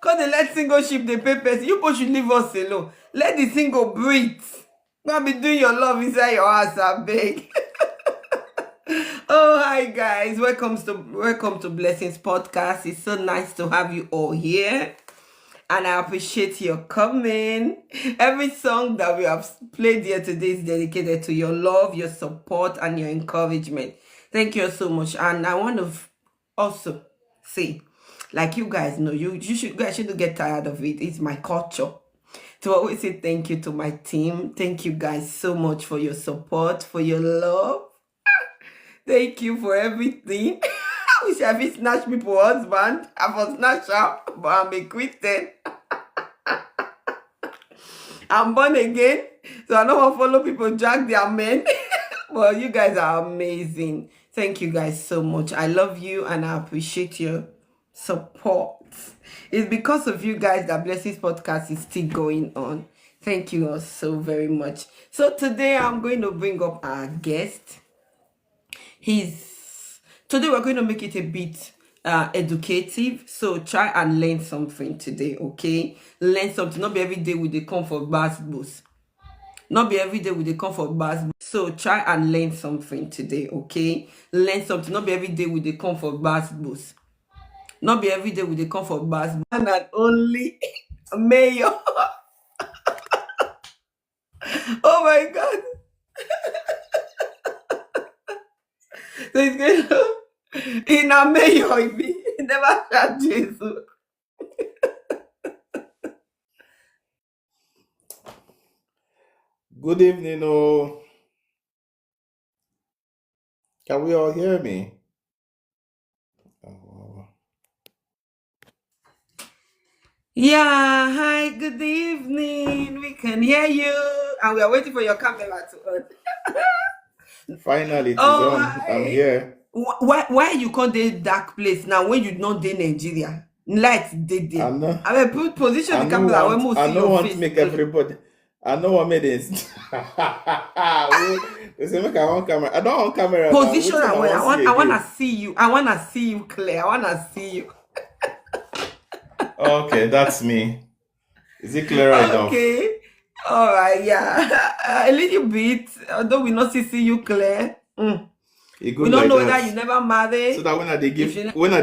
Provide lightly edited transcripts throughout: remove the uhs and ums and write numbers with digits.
Because they let single ship the papers. You both should leave us alone. Let the single breathe. Go and be doing your love inside your house, I beg. Oh, hi guys. Welcome to Blessings Podcast. It's so nice to have you all here. And I appreciate your coming. Every song that we have played here today is dedicated to your love, your support, and your encouragement. Thank you so much. And I want to also say, like you guys know, you guys shouldn't get tired of it. It's my culture to always say thank you to my team. Thank you guys so much for your support, for your love. Thank you for everything. I wish I fit snatch people husband. I for snatch up, but I'm a Christian. I'm born again, so I don't want to follow people drag their men. Well, you guys are amazing. Thank you guys so much. I love you and I appreciate your support. It's because of you guys that Blessings Podcast is still going on. Thank you all so very much. So today I'm going to bring up our guest. Today we're going to make it a bit educative. So try and learn something today, okay? Learn something. Not be every day with the comfort bass boost. Not be every day with the comfort bass. So try and learn something today, okay? Learn something. Not be every day with the comfort bass boost. Not be every day with the comfort bass. And only mayor. Oh my God. So it's going to, in a mayor, he never shot Jesus. Good evening, oh. Can we all hear me? Oh. Yeah, hi, good evening. We can hear you. And we are waiting for your camera to on. Finally, it is Oh, on. hi. I'm here. Why you call the dark place now when you not dey Nigeria? Light dey there. I mean, position the camera when most see your face. I don't want to make everybody. I know what made it. They say make I want camera. I don't want camera. Position away. I wanna see you. I wanna see you clear. I wanna see you. Okay, that's me. Is it clearer enough? Okay. All right. Yeah. A little bit. Although we not see you clear. We don't like know whether you never married. So that when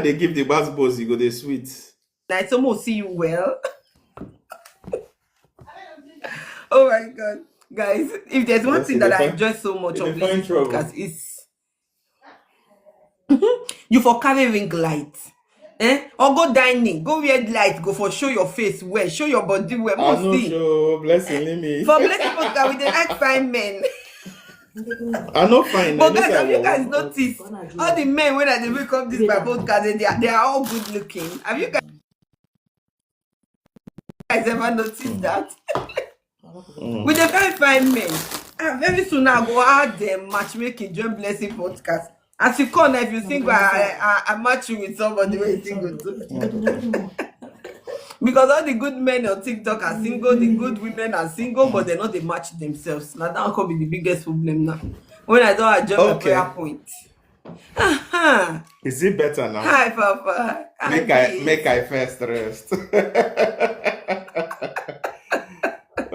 they give the bass boss, you go the sweet. Like someone see you well. Oh my God, guys! If there's one thing that I enjoy so much on this podcast is you for carry ring light, or go dining, go wear light, go for show your face well, show your body well. I know show blessing me. For Blessing podcast, we dey like fine men. I know fine. But guys, have you guys noticed all the men when they wake up this my podcast, they are all good looking? Have you guys ever noticed that? With the very fine men, very soon I go out there matchmaking join Blessing podcast. As you call now, if you single, I match you with somebody who is single too. Because all the good men on TikTok are single, the good women are single, but they're not they match themselves. Now that could be the biggest problem now. When I don't adjust my prayer point. Is it better now? Hi, Papa. Make I first rest.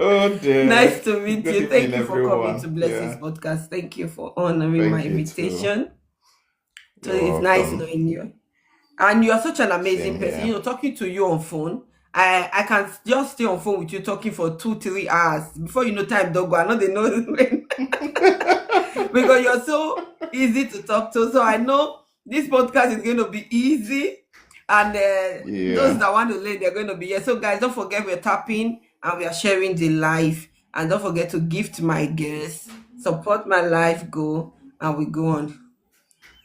Oh dear. Nice to meet you. Thank you for coming to Blessings Podcast. Thank you for honoring my invitation. So it's nice knowing you. And you are such an amazing person. You know, talking to you on phone. I can just stay on phone with you talking for 2-3 hours. Before you know time don't go. I know they know when. Because you're so easy to talk to. So I know this podcast is going to be easy. And those that want to learn, they're going to be here. So guys, don't forget we're tapping and we are sharing the life. And don't forget to gift my guests. Support my life goal. And we go on.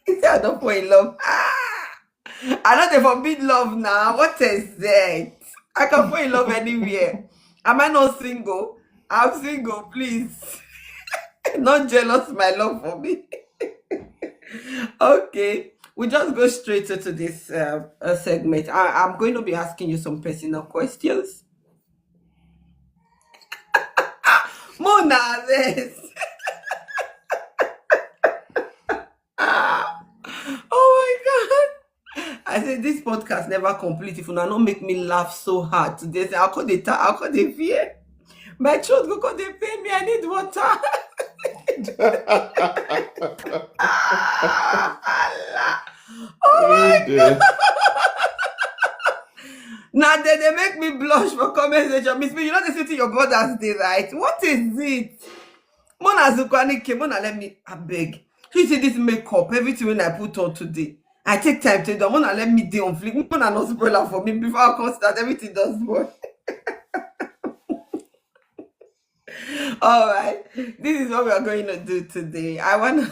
I don't fall in love. I know they forbid love now. What is that? I can fall in love anywhere. Am I not single? I'm single, please. Not jealous my love for me. Okay. We just go straight to this segment. I'm going to be asking you some personal questions. Mona, this. Oh my God. I said this podcast never complete if you not make me laugh so hard today. Say, how could they fear? My throat go come dey pain me. I need water. Allah. Oh my God. Now they make me blush for comment section. Miss me, you know the city your brothers day, right? What is it? Mona Zukwani came, Mona let me, I beg. You see this makeup, everything when I put on today. I take time to do. Mona let me do on flick. Mona not spoiler for me before I can start. Everything does spoil. All right. This is what we are going to do today. I want to...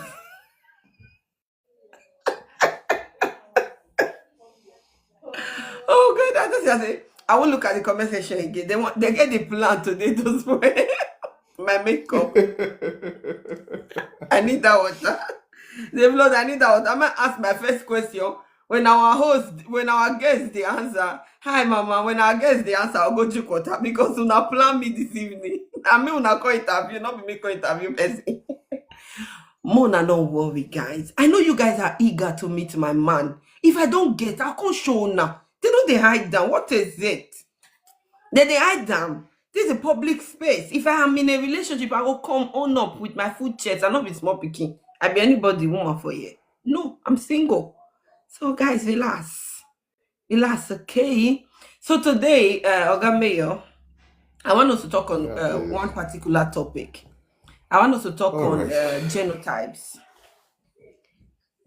Oh, God. I just say, I will look at the comment section again. They get the plan today to spoil my makeup. I need that water. The blood, I need that water. I'm going to ask my first question. When our guests, they answer, hi, mama. When our guests, they answer, I'll go drink water because una plan me this evening. I mean, una call interview, not be me call interview person. Mona, don't worry, guys. I know you guys are eager to meet my man. If I don't get, I can't show now. They know they hide down. What is it? They hide down. This is a public space. If I am in a relationship, I will come on up with my food chest. I'm not be small picking. I be anybody woman for you. No, I'm single. So guys, relax. Relax, okay? So today, Oga Mayor, I want us to talk on one particular topic. I want us to talk on genotypes.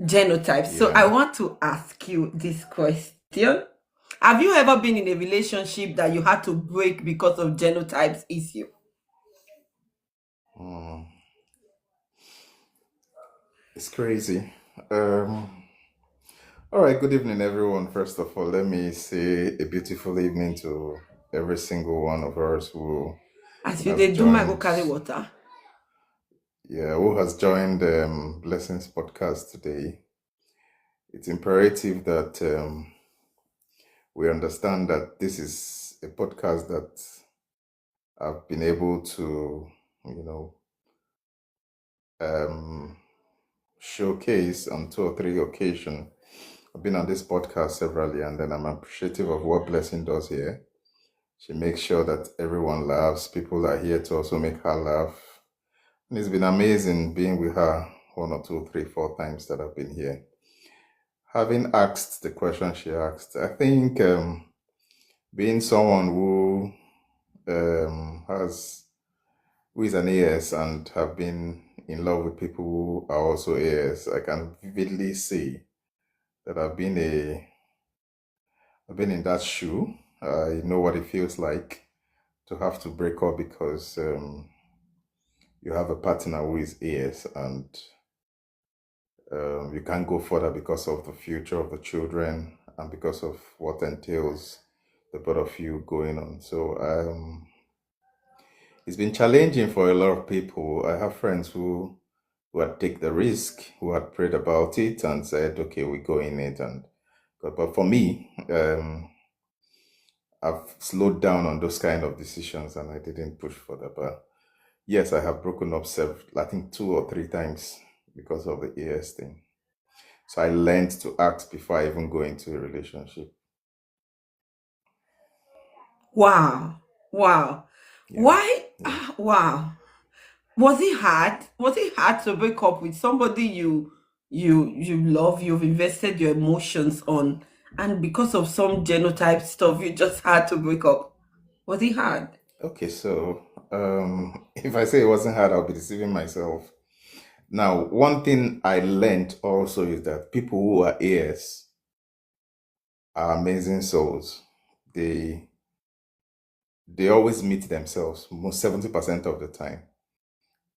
Genotypes. Yeah. So I want to ask you this question. Have you ever been in a relationship that you had to break because of genotypes issue? It's crazy. All right, good evening, everyone. First of all, let me say a beautiful evening to every single one of us who... As you did do my go carry water. Yeah, who has joined Blessings Podcast today. It's imperative that we understand that this is a podcast that I've been able to, showcase on 2 or 3 occasions. I've been on this podcast severally, and then I'm appreciative of what Blessing does here. She makes sure that everyone laughs. People are here to also make her laugh. And it's been amazing being with her 1 or 2, 3, 4 times that I've been here. Having asked the question she asked, I think being someone who is an AS and have been in love with people who are also AS, I can vividly say that I've been in that shoe. I know what it feels like to have to break up because you have a partner who is AS and you can't go further because of the future of the children and because of what entails the both of you going on. So it's been challenging for a lot of people. I have friends who had taken the risk, who had prayed about it and said, okay, we go in it. But for me, I've slowed down on those kind of decisions and I didn't push further. But yes, I have broken up I think 2 or 3 times because of the AS thing. So I learned to act before I even go into a relationship. Wow. Yeah. Why? Yeah. Wow. Was it hard? Was it hard to break up with somebody you love, you've invested your emotions on, and because of some genotype stuff, you just had to break up? Was it hard? Okay, so if I say it wasn't hard, I'll be deceiving myself. Now, one thing I learned also is that people who are AS are amazing souls. They always meet themselves, most 70% of the time.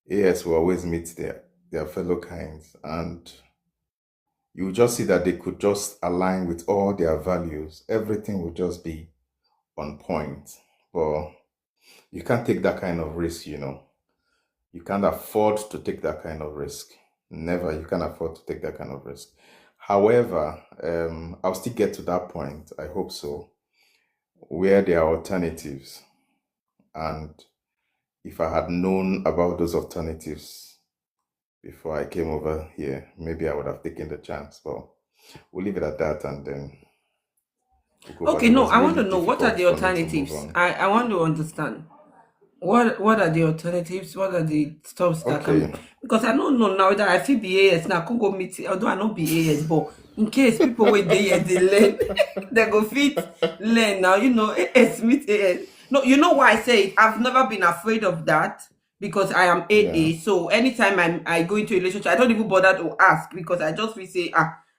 AS will always meet their fellow kinds, and you just see that they could just align with all their values. Everything will just be on point. But you can't take that kind of risk, You can't afford to take that kind of risk. Never, you can't afford to take that kind of risk. However, I'll still get to that point, I hope so, where there are alternatives. And if I had known about those alternatives before I came over here, maybe I would have taken the chance. But we'll leave it at that and then Okay, it no, was I want really to know what are difficult the for me to move alternatives. on. I want to understand. What are the alternatives? What are the stuffs that can Okay. be, because I don't know now that I feel be AS now. I could go meet although I not be AS, but in case people wait they here they learn, they go fit learn now. AS meet AS. No, you know why I say it? I've never been afraid of that because I am Yeah. AA. So anytime I go into a relationship, I don't even bother to ask because I just will say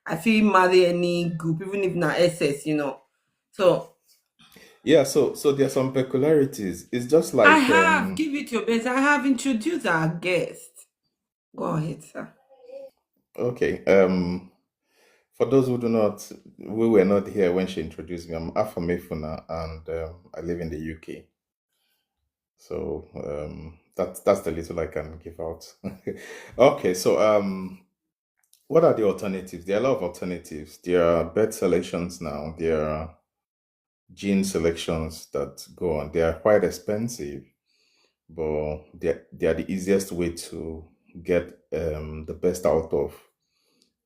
I feel marry any group even if not SS. So Yeah, so there are some peculiarities. It's just I like have give it your best. I have introduced our guest. Go ahead, sir. okay. For those who do not, we were not here when she introduced me. I'm Afamefuna, and I live in the UK. So that's the little I can give out. Okay, so what are the alternatives? There are a lot of alternatives. There are bed selections now. There are gene selections that go on. They are quite expensive, but they are the easiest way to get the best out of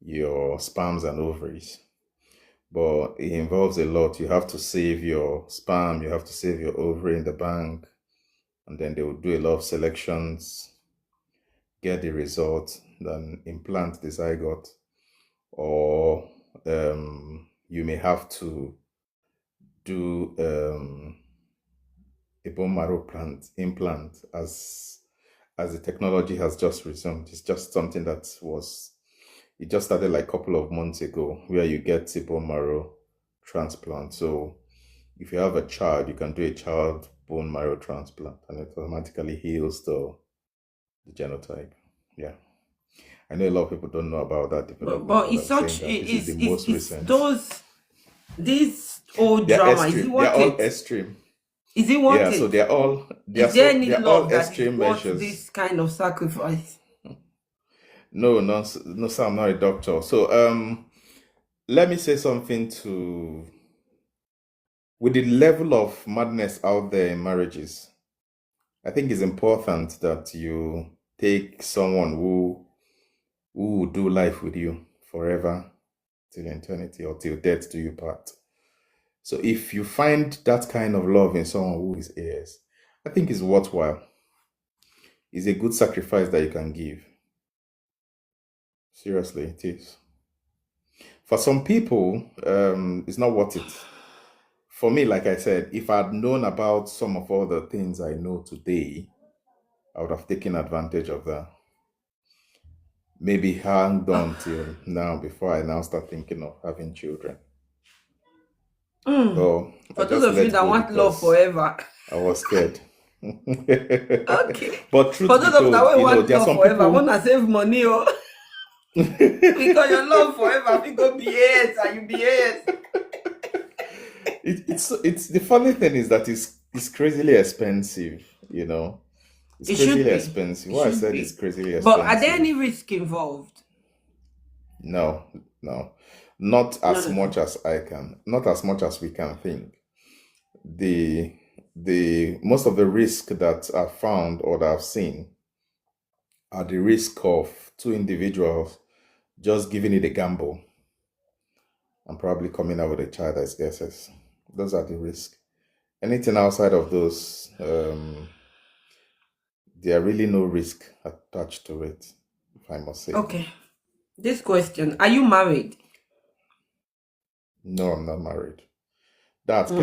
your sperms and ovaries. But it involves a lot. You have to save your sperm, you have to save your ovary in the bank, and then they will do a lot of selections, get the result, then implant the zygote, or you may have to do a bone marrow implant as the technology has just resumed. It's just something that was it just started like a couple of months ago where you get a bone marrow transplant. So if you have a child, you can do a child bone marrow transplant and it automatically heals the genotype. Yeah. I know a lot of people don't know about that development, But but it's I'm saying such that this is the most it's recent. those this old They're drama. Is it extreme. They're worth all it? extreme. Is it worth Yeah, so it? they're Is there so any they're all love that is extreme worth measures. this kind of sacrifice? No, no, no, sir, I'm not a doctor. So let me say something to with the level of madness out there in marriages, I think it's important that you take someone who will do life with you forever till eternity or till death do you part. So if you find that kind of love in someone who is AS, I think it's worthwhile. It's a good sacrifice that you can give. Seriously, it is. For some people, it's not worth it. For me, like I said, if I'd known about some of all the things I know today, I would have taken advantage of that. Maybe hanged on till now before I now start thinking of having children. Mm. But I For those just of you let that go want love because forever, I was scared. okay. But For truth be those of you that told, want there are love some forever, people. wanna save money, because your love forever, we go BS and you BS. It's the funny thing is that it's crazily expensive, It's It should crazily be. expensive. It What I should said is be. crazily But are there expensive. any risk involved? No, no. Not None as at all. much as not as much as we can think. The the most of the risk that I've found or that I've seen are the risk of two individuals just giving it a gamble and probably coming out with a child as guesses. Those are the risks. Anything outside of those, there are really no risk attached to it, if I must say. Okay. This question: are you married? No, I'm not married. That Mm.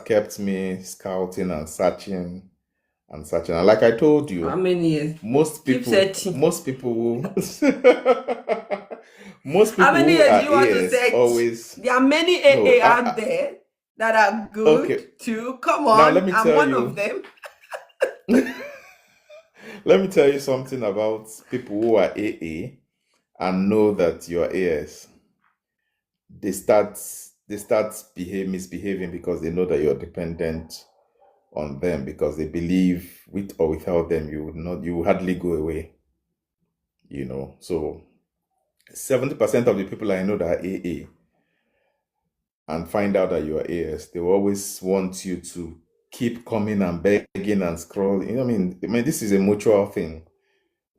kept me scouting and searching and searching. And like I told How you, many years? most Keep people, searching. most people who most How people many who years do are you want to ears search? always There are many no. AA out there that are Okay, good too. Come now let on, me I'm tell one of you. them. Let me tell you something about people who are AA and know that you're AS. They start misbehaving because they know that you're dependent on them because they believe with or without them you would hardly go away. So 70% of the people I know that are AA and find out that you are AS, they will always want you to keep coming and begging and scrolling. I mean, this is a mutual thing.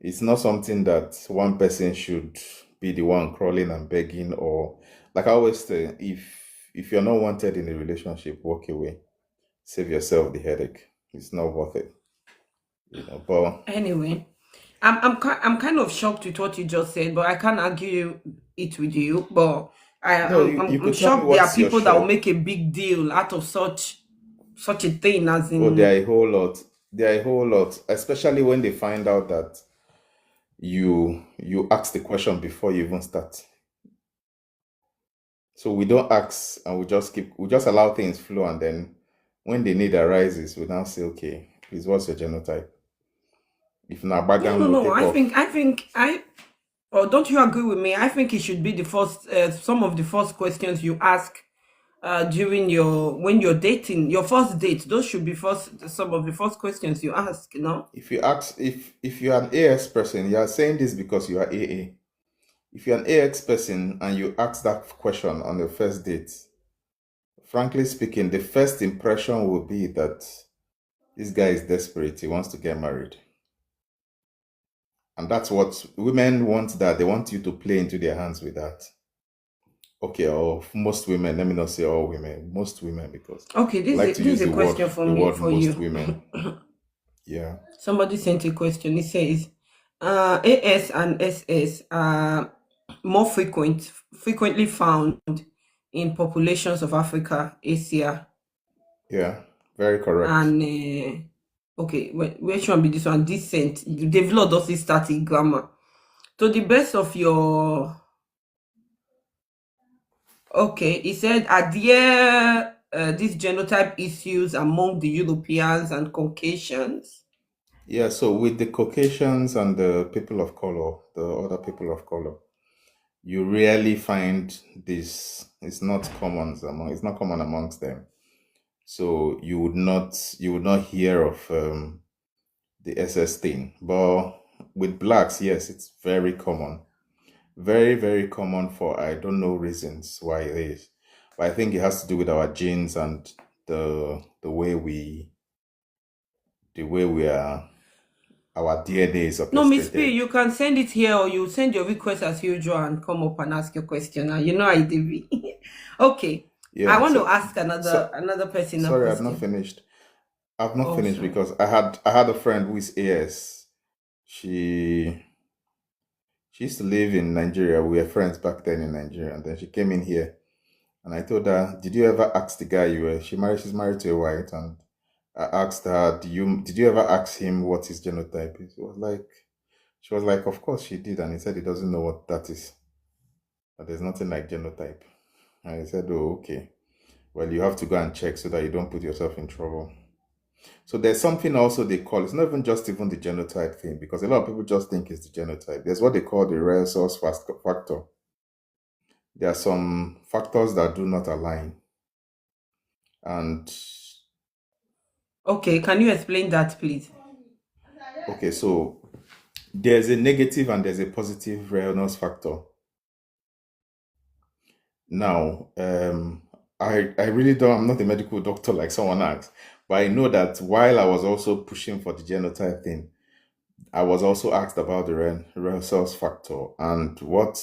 It's not something that one person should be the one crawling and begging, or like I always say, if you're not wanted in a relationship, walk away. Save yourself the headache. It's not worth it. But Anyway, I'm kind of shocked with what you just said, but I can't argue it with you. But no, you I'm could tell me shocked there are what's your people that will shock. make a big deal out of such a thing, as Oh, there in. are a whole lot. There are a whole lot, especially when they find out that you ask the question before you even start. So we don't ask and we just allow things flow, and then when the need arises, we now say, okay, please, what's your genotype? If not No, bagam, no, we'll no. take off. Or don't you agree with me? I think it should be the first, some of the first questions you ask during when you're dating, your first date. Those should be some of the first questions you ask. If you ask if you're an AS person, you are saying this because you are AA. If you're an AX person and you ask that question on your first date, frankly speaking, the first impression will be that this guy is desperate. He wants to get married. And that's what women want, that they want you to play into their hands with that. Okay, or most women, let me not say all women, most women, because Okay, I like to this use is a question the word for most you. women. Yeah. Somebody sent a question. It says, AS and SS are more frequently found in populations of Africa, Asia, Yeah, very correct. and okay, which one be this one? Decent. They've lot also static grammar. To the best of your okay, he said, are there these genotype issues among the Europeans and Caucasians? Yeah, so with the Caucasians and the people of color, the other people of color, you rarely find this. It's not common amongst them. So you would not hear of the SS thing. But with blacks, yes, it's very common. Very, very common for I don't know reasons why it is. But I think it has to do with our genes and the way we are, our DNA is No, Miss P, orchestrated. you can send it here, or you send your request as usual and come up and ask your question. And you know I did. Okay. I Yeah, want to ask so another person a sorry, I've not question. finished. I've not Oh, finished sorry. because I had a friend who is AS. She she used to live in Nigeria. We were friends back then in Nigeria, and then she came in here, and I told her, "Did you ever ask the guy you were?" She's married to a white, and I asked her, Did you ever ask him what his genotype is?" She was like, "Of course she did," and he said he doesn't know what that is. But there's nothing like genotype. And I said, "Oh, okay. Well, you have to go and check so that you don't put yourself in trouble." So there's something also they call, it's not even the genotype thing, because a lot of people just think it's the genotype. There's what they call the rare source factor. There are some factors that do not align. And Okay, can you explain that, please? okay, so there's a negative and there's a positive rareness factor. Now, I really don't, I'm not a medical doctor like someone asked, but I know that while I was also pushing for the genotype thing, I was also asked about the resource factor, and what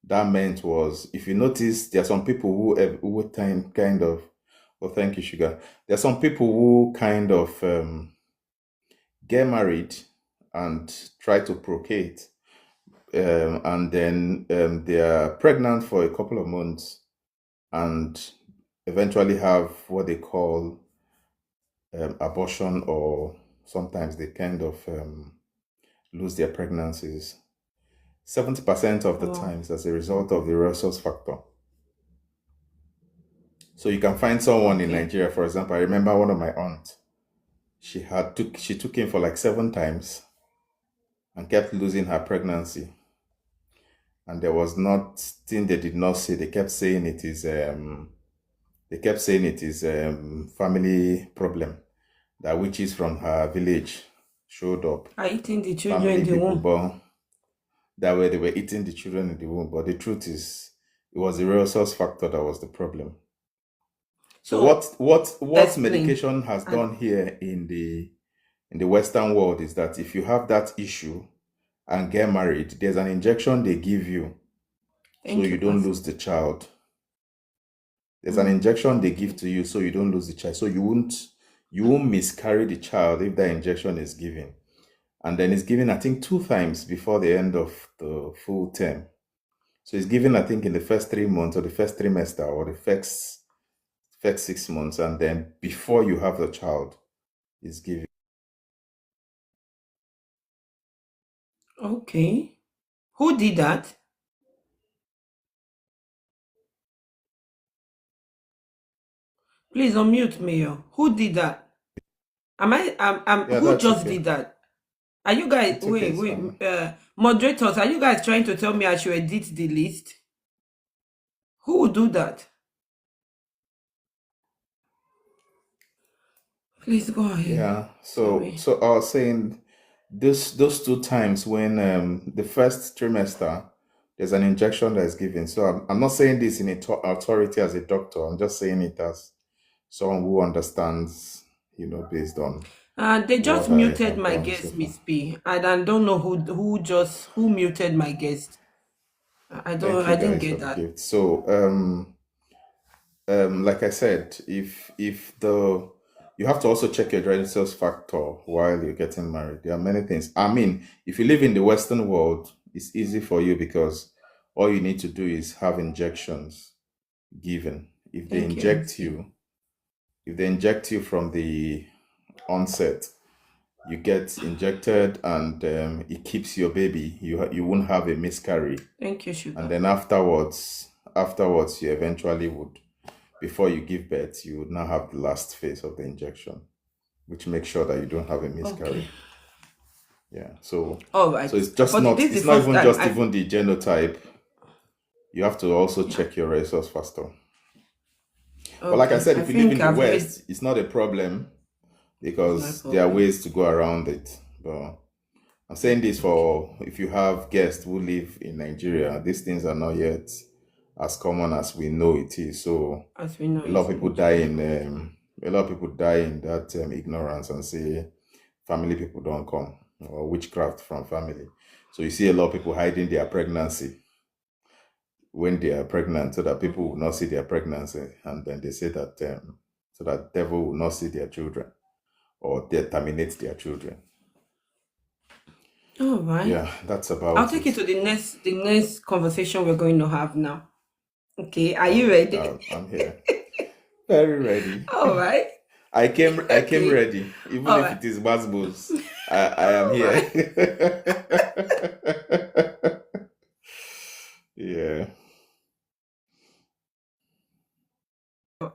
that meant was, if you notice, there are some people who kind of, well, thank you, sugar. There are some people who kind of get married and try to procreate, and then they are pregnant for a couple of months, and eventually have what they call abortion, or sometimes they kind of lose their pregnancies. 70% of the Oh, times as a result of the resource factor. So you can find someone in okay. Nigeria, for example. I remember one of my aunts. She took him for like 7 times and kept losing her pregnancy. And there was nothing they did not say. They kept saying it is family problem. That witches from her village showed up. Are eating the children in Family the people womb. born that way, they were eating the children in the womb. But the truth is, it was the resource factor that was the problem. So So what explain. medication has And done here in the Western world is that if you have that issue and get married, there's an injection they give you so thank you you, don't Pastor. lose the child. There's an injection they give to you so you don't lose the child. So you won't miscarry the child if that injection is given. And then it's given, I think, 2 times before the end of the full term. So it's given, I think, in the first 3 months or the first trimester or the first 6 months, and then before you have the child is given. Okay. Who did that? Please unmute me. Who did that? Yeah, Who that's just okay. did that? Are you guys, It's okay, wait, moderators, are you guys trying to tell me I should edit the list? Who would do that? Please go ahead. Yeah. Sorry. So I was saying those 2 times when the first trimester there's an injection that is given. So I'm not saying this in authority as a doctor. I'm just saying it as someone who understands, based on They just what I muted have my done so guest, far. Miss P. And I don't know who muted my guest. I Thank you didn't guys for get the that. gift. So like I said, if you have to also check your joint sales factor while you're getting married. There are many things. I mean, if you live in the Western world, it's easy for you because all you need to do is have injections given. If they Thank you, inject MC. you from the onset, you get injected, and it keeps your baby. You won't have a miscarry, Thank you, Sugar. and then afterwards, you eventually would. Before you give birth, you would now have the last phase of the injection, which makes sure that you don't have a miscarry. Okay. Yeah. So All right. it's just But not. this is It's the not first even time just I even the genotype. You have to also check your resource factor. But like I okay. said, I if you live in think the I've heard West, it's not a problem it's not a because there are problem. ways to go around it. But I'm saying this for if you have guests who live in Nigeria, these things are not yet as common as we know it is. So As we know, a lot of it's people die in that ignorance and say family people don't come, or witchcraft from family. So you see a lot of people hiding their pregnancy when they are pregnant so that people will not see their pregnancy, and then they say that so that devil will not see their children or they terminate their children. all right. Yeah, that's about I'll take you it. to the next conversation we're going to have now. Okay, are you ready? I'm here. Very ready. All right. I came Okay. ready, even All if right. it is Basbos. I am All here. right. Yeah.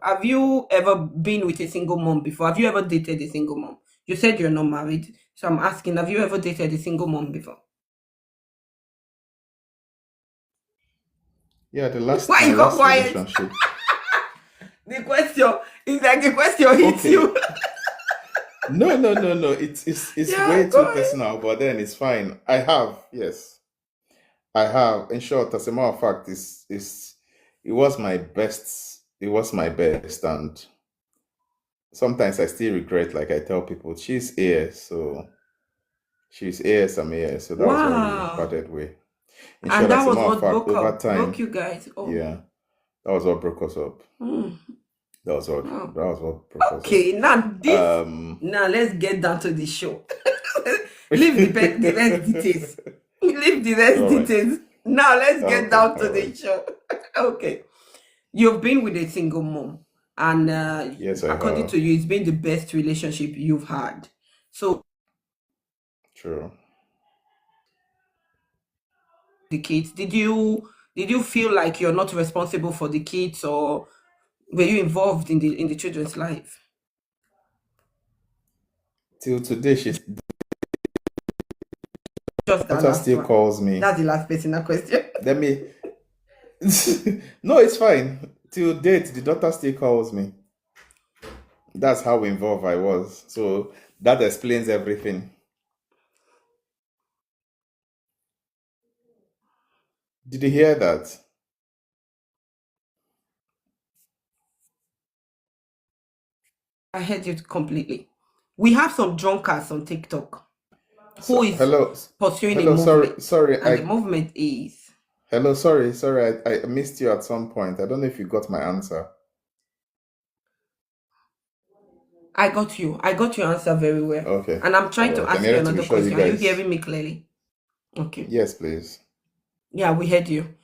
Have you ever been with a single mom before? Have you ever dated a single mom? You said you're not married, so I'm asking, have you ever dated a single mom before? Yeah, Why my you got last quiet? relationship. The question is like the question hits Okay. you. No. It's Yeah, way go too ahead. personal, but then it's fine. I have, yes. I have. In short, as a matter of fact, it was my best. It was my best, and sometimes I still regret. Like I tell people, she's AS, so she's AS, I'm AS, so that was why we Wow. parted way. In And short, that as a was matter of what fact, over broke time, you guys. Oh. yeah, that was what broke us up. Hmm. That was what Wow. broke us up. Okay, now let's get down to the show. Leave the rest details. Leave the rest All right. details. Now let's get Okay. down to All the right. show. Okay. You've been with a single mom, and Yes, I according have. to you, it's been the best relationship you've had. So True. the kids, did you feel like you're not responsible for the kids, or were you involved in the children's life? Till today, she's Just that daughter last still one. calls me. That's the last personal question. Let me. No, it's fine. Till date, the daughter still calls me. That's how involved I was. So that explains everything. Did you hear that? I heard you completely. We have some drunkards on TikTok who So is hello, pursuing a hello. movement, Sorry. and the movement is Hello. Sorry. I missed you at some point. I don't know if you got my answer. I got you. I got your answer very well. Okay. And I'm trying to ask you another question. Are you hearing me clearly? Okay. Yes, please. Yeah, we heard you.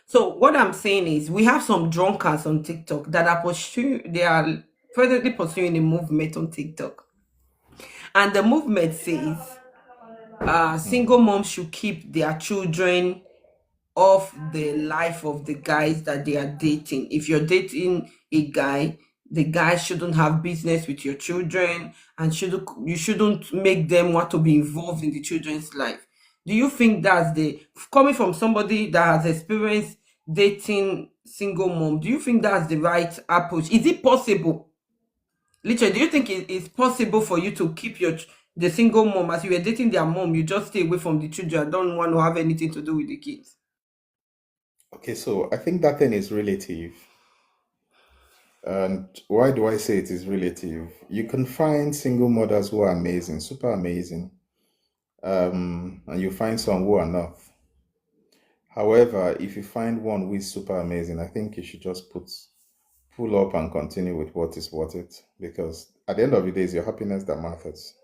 So what I'm saying is we have some drunkards on TikTok that are presently pursuing a movement on TikTok. And the movement says single moms should keep their children off the life of the guys that they are dating. If you're dating a guy, the guy shouldn't have business with your children, and you shouldn't make them want to be involved in the children's life. Do you think that's coming from somebody that has experienced dating single mom, do you think that's the right approach? Is it possible? Literally, do you think it's possible for you to keep the single mom, as you were dating their mom, you just stay away from the children, don't want to have anything to do with the kids? Okay, so I think that thing is relative. And why do I say it is relative? You can find single mothers who are amazing, super amazing, and you find some who are not. However, if you find one who is super amazing, I think you should just pull up and continue with what is worth it, because at the end of the day, it's your happiness that matters.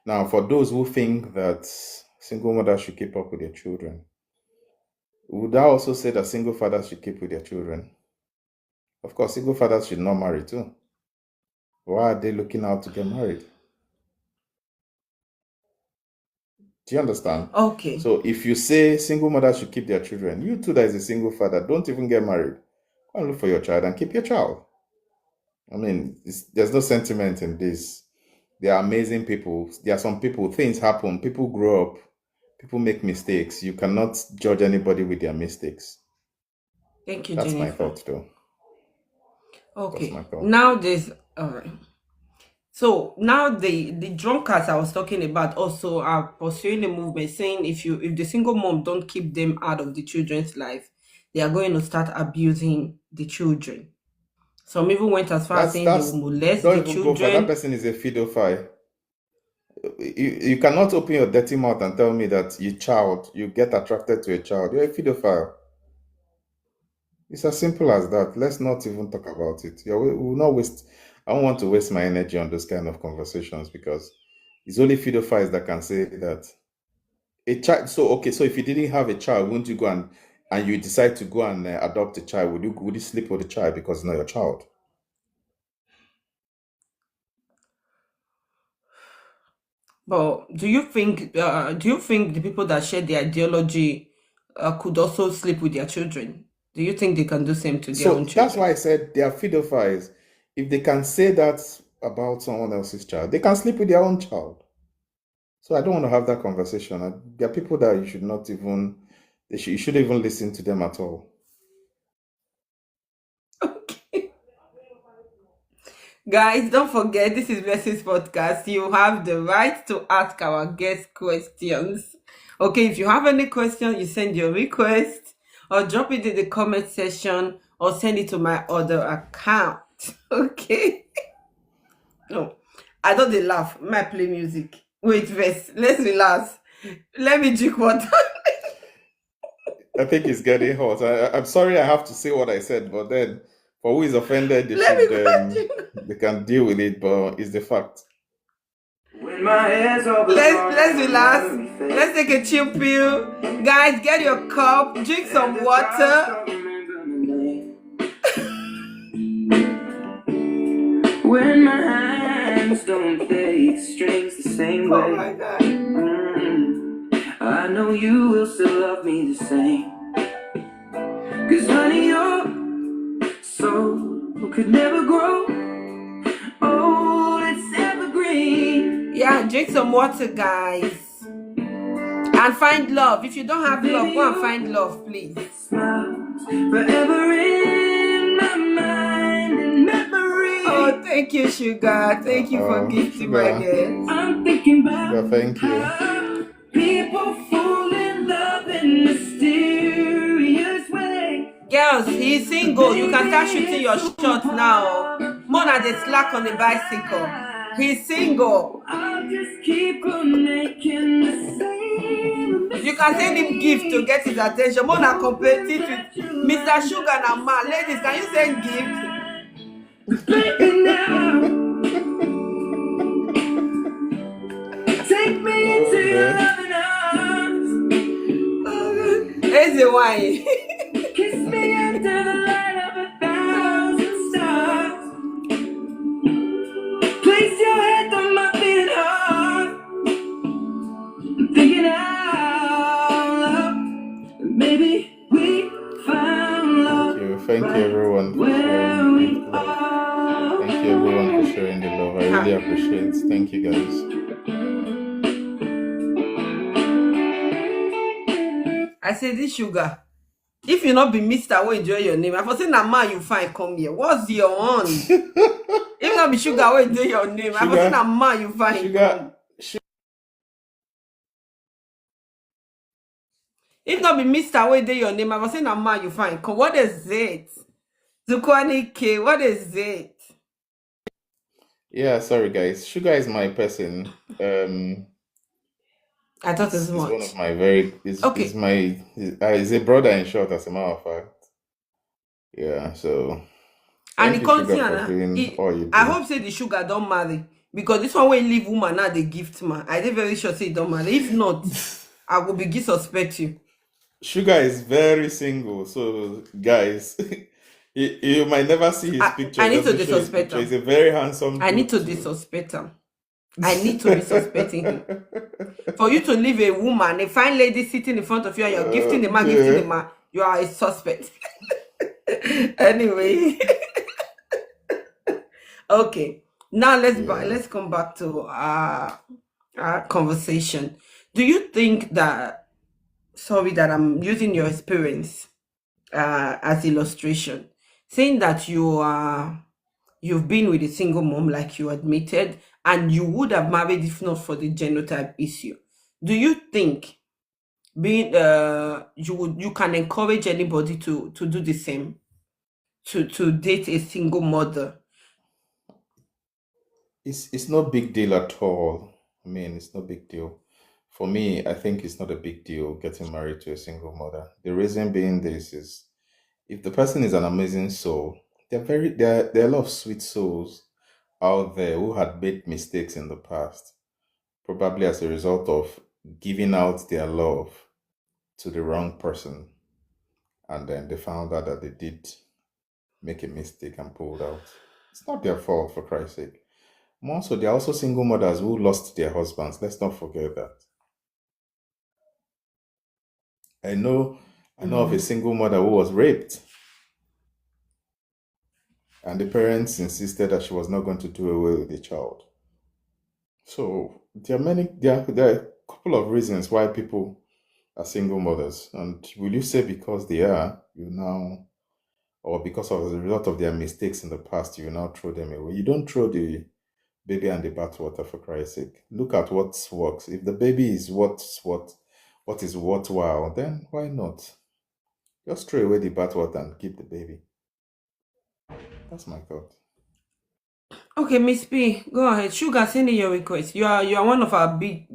Now, for those who think that single mothers should keep up with their children, would I also say that single fathers should keep with their children? Of course, single fathers should not marry too. Why are they looking out to get married? Do you understand? Okay. So if you say single mothers should keep their children, you too that is a single father, don't even get married. Go and look for your child and keep your child. I mean, there's no sentiment in this. They are amazing people. There are some people, things happen, people grow up, people make mistakes. You cannot judge anybody with their mistakes. Thank you, That's Jennifer. my thought, though. Okay. That's my thought. Now there's all right. So now the drunkards I was talking about also are pursuing a movement saying if the single mom don't keep them out of the children's life, they are going to start abusing the children. Some even went as far as saying they will molest the children. Go for that person is a pedophile. You cannot open your dirty mouth and tell me that you get attracted to a child. You're a pedophile. It's as simple as that. Let's not even talk about it. We will not waste. I don't want to waste my energy on those kind of conversations, because it's only pedophiles that can say that. A child. So if you didn't have a child, wouldn't you go and you decide to go and adopt a child? Would you sleep with the child because it's not your child? But do you think the people that share the ideology could also sleep with their children? Do you think they can do the same to their own children? That's why I said they are pedophiles. If they can say that about someone else's child, they can sleep with their own child. So I don't want to have that conversation. There are people that you should not even, you shouldn't even listen to them at all. Okay. Guys, don't forget, this is Blessings Podcast. You have the right to ask our guest questions. Okay, if you have any question, you send your request or drop it in the comment section or send it to my other account. Okay. No, I don't laugh. I play music. Wait first. Let's relax. Let me drink water. I think it's getting hot. I'm sorry I have to say what I said, but then for who is offended, they can deal with it, but it's the fact. Let's relax. Let's take a chill pill. Guys, get your cup, drink some water. When my hands don't play the strings the same way. Oh my God. I know you will still love me the same. 'Cause honey, your soul could never grow. Oh, it's evergreen. Yeah, drink some water, guys. And find love. If you don't have love, go and find love, please. Smiles forever in my mind and memory. Oh, thank you, Sugar. Thank you for gifting my guest. I'm thinking about thank you. People fall in love in mysterious ways. Girls, he's single. You can start shooting your shots now. Mona, they slack on the bicycle. He's single. I'll just keep on making the same. You can send him gift to get his attention. Mona competed with Mr. Sugar and Man. Ladies, can you send gift? Crazy wine. Kiss me under the light of 1,000 stars. Place your head on my beating heart. I'm thinking out loud. Maybe we found love. Thank you everyone for sharing the love. Thank you everyone for sharing the love. I really appreciate it. Thank you guys. I say this sugar. If you not be Mr. will enjoy your name. I for say na man you find come here. What's your own? If not be sugar will enjoy your name. I for say na man you find sugar. If not be Mr. will enjoy your name. I for say na man you find come. What is it? Zukwani K. What is it? Yeah, sorry guys. Sugar is my person. I thought as much. It's one of my very. It's a brother in short, as a matter of fact. Yeah, so. And the content, I hope say the sugar don't marry, because this one will leave woman now the gift man. I did very sure say don't marry. If not, I will begin suspect you. Sugar is very single, so guys, you might never see his picture. I need to dissuspect him. He's a very handsome. I need to dissuspect him. I need to be suspecting him. For you to leave a woman, a fine lady sitting in front of you, and you're gifting the man, you are a suspect. Anyway. Okay. Now let's come back to our conversation. Do you think that, sorry that I'm using your experience as illustration, saying that you've been with a single mom, like you admitted, and you would have married if not for the genotype issue. Do you think being you can encourage anybody to do the same, to date a single mother? It's no big deal at all. I mean, it's no big deal. For me, I think it's not a big deal getting married to a single mother. The reason being this is, if the person is an amazing soul, there are a lot of sweet souls out there who had made mistakes in the past, probably as a result of giving out their love to the wrong person, and then they found out that they did make a mistake and pulled out. It's not their fault, for Christ's sake. More so, there are also single mothers who lost their husbands. Let's not forget that. I know of a single mother who was raped, and the parents insisted that she was not going to do away with the child. So there are a couple of reasons why people are single mothers. And will you say because they are, or because of the result of their mistakes in the past, you now throw them away? You don't throw the baby and the bathwater, for Christ's sake. Look at what works. If the baby is what is worthwhile, then why not? Just throw away the bathwater and keep the baby. That's my thought. Okay, Miss P, go ahead. Sugar, send in your request. You are one of our big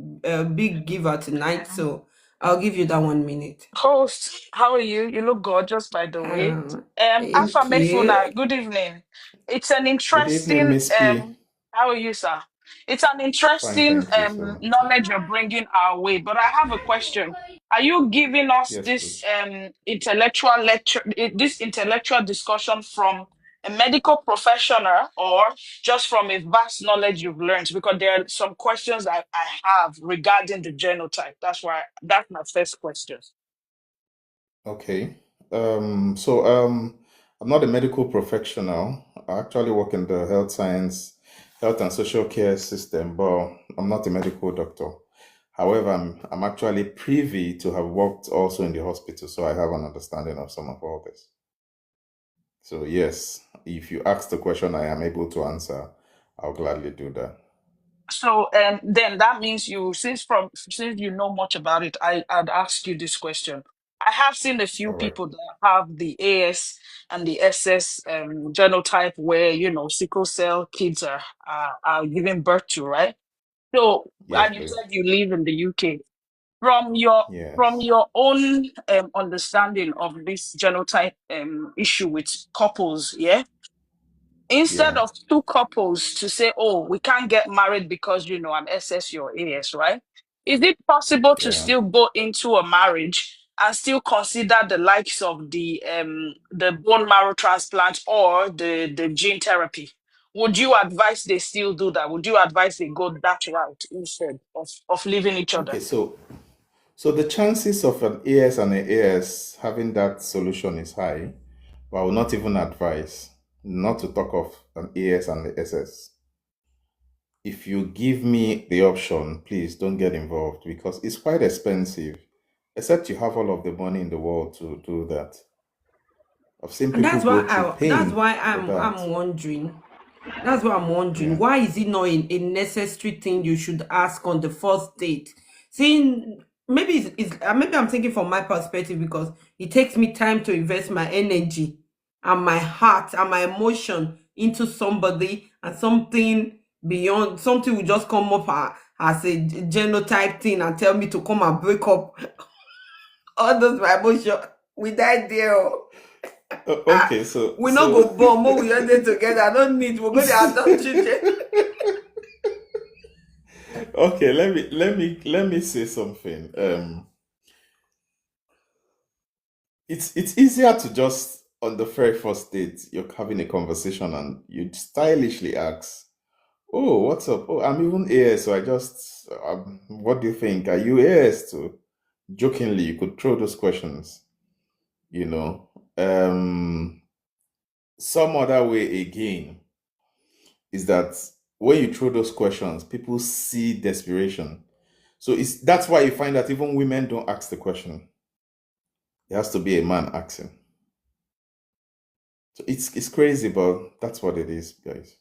giver tonight, so I'll give you that 1 minute. Host, how are you? You look gorgeous, by the way. Alpha Mefuna, good evening. It's an interesting. Good evening, Miss P. How are you, sir? It's an interesting Fine, thank you so much. knowledge you're bringing our way. But I have a question. Are you giving us Yes, this please. intellectual lecture, this intellectual discussion from a medical professional, or just from a vast knowledge you've learned? Because there are some questions I have regarding the genotype. That's my first question. Okay. I'm not a medical professional. I actually work in the health and social care system, but I'm not a medical doctor. However, I'm actually privy to have worked also in the hospital, so I have an understanding of some of all this. So yes, if you ask the question I am able to answer, I'll gladly do that. So then that means since you know much about it, I'd ask you this question. I have seen a few All right. people that have the AS and the SS genotype, where sickle cell kids are giving birth to, right? So, Yes, and you please. said you live in the UK. From your Yes. own understanding of this genotype issue with couples, yeah? Instead Yeah. of two couples to say, oh, we can't get married because I'm SS, you're AS, right? Is it possible to Yeah. still go into a marriage and still consider the likes of the bone marrow transplant or the gene therapy? Would you advise they still do that? Would you advise they go that route instead of leaving each other? Okay, so the chances of an AS and an AS having that solution is high, but I will not even advise not to talk of an AS and the SS. If you give me the option, please don't get involved because it's quite expensive, except you have all of the money in the world to do that. I've seen And people go through that's pain why for that. I'm wondering. That's what I'm wondering. Yeah. Why is it not a necessary thing you should ask on the first date? Seeing maybe maybe I'm thinking from my perspective because it takes me time to invest my energy and my heart and my emotion into somebody, and something beyond something will just come up as a genotype thing and tell me to come and break up all those my emotion. We die there. Oh. Okay, so We not go born, more we are there together. I don't need. We're going to adopt children. okay, let me say something. It's easier to just on the very first date you're having a conversation and you stylishly ask, "Oh, what's up? Oh, I'm even AS, so I just what do you think? Are you AS too?" Jokingly, you could throw those questions. You know, some other way again is that when you throw those questions, people see desperation. So that's why you find that even women don't ask the question. It has to be a man asking. So it's crazy, but that's what it is, guys.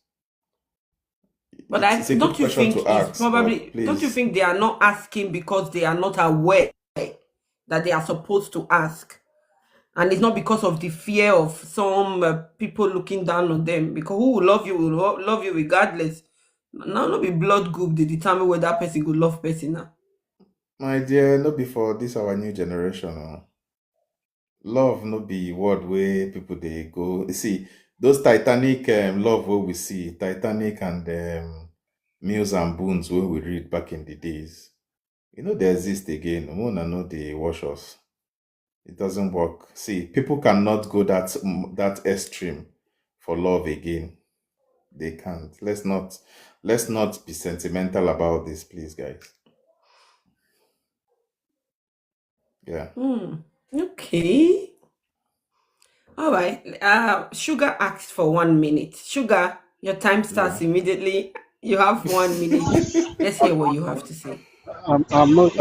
But It's a good don't you question think to it's ask, but probably, don't you please. think they are not asking because they are not aware that they are supposed to ask? And it's not because of the fear of some people looking down on them, because who will love you regardless. Now, not be blood group they determine whether that person could love person now. My dear, no before this our new generation. Love no be word way people they go. You see, those Titanic love where we see Titanic and Mills and Boons where we read back in the days. They exist again. Mona know they wash us. It doesn't work. See, people cannot go that extreme for love again. They can't. Let's not be sentimental about this, please, guys. Yeah. Okay. All right. Sugar asked for 1 minute. Sugar, your time starts Yeah. immediately. You have 1 minute. Let's hear what you have to say. I'm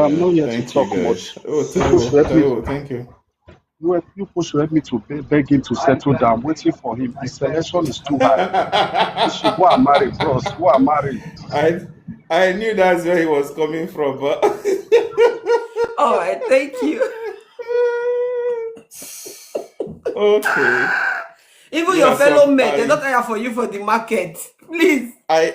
Yeah. not here to Thank you, talk guys. much. Oh, People should help me. Thank you. You people should help me to beg him to settle down. Waiting for him. The selection is too high. He should go and marry, bros. Go and marry. I I knew that's where he was coming from, but All right. Thank you. okay. Even your Yeah, fellow so men, they're not here for you for the market. Please. I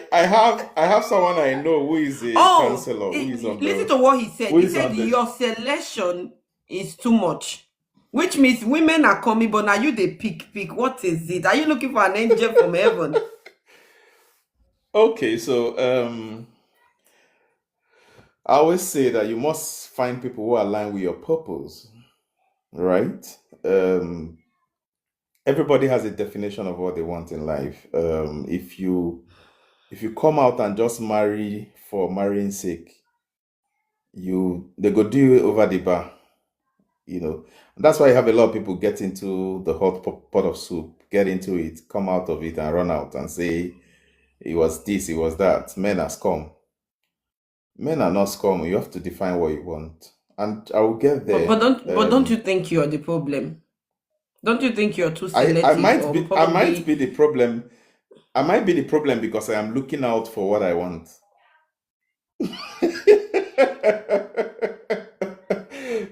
have someone I know who is a Oh, counselor who is on listen the to what he said. who He is said on the your selection is too much, which means women are coming, but now you they pick. What is it? Are you looking for an angel from heaven? Okay, so I always say that you must find people who align with your purpose, right? Um, Everybody has a definition of what they want in life. If you come out and just marry for marrying sake, they go do you over the bar, you know. And that's why you have a lot of people get into the hot pot of soup, get into it, come out of it, and run out and say it was this, it was that. Men are scum. Men are not scum. You have to define what you want, and I will get But there. don't you think you're the problem? Don't you think you're too I selective, might or be I might probably? be the problem. I might be the problem because I am looking out for what I want.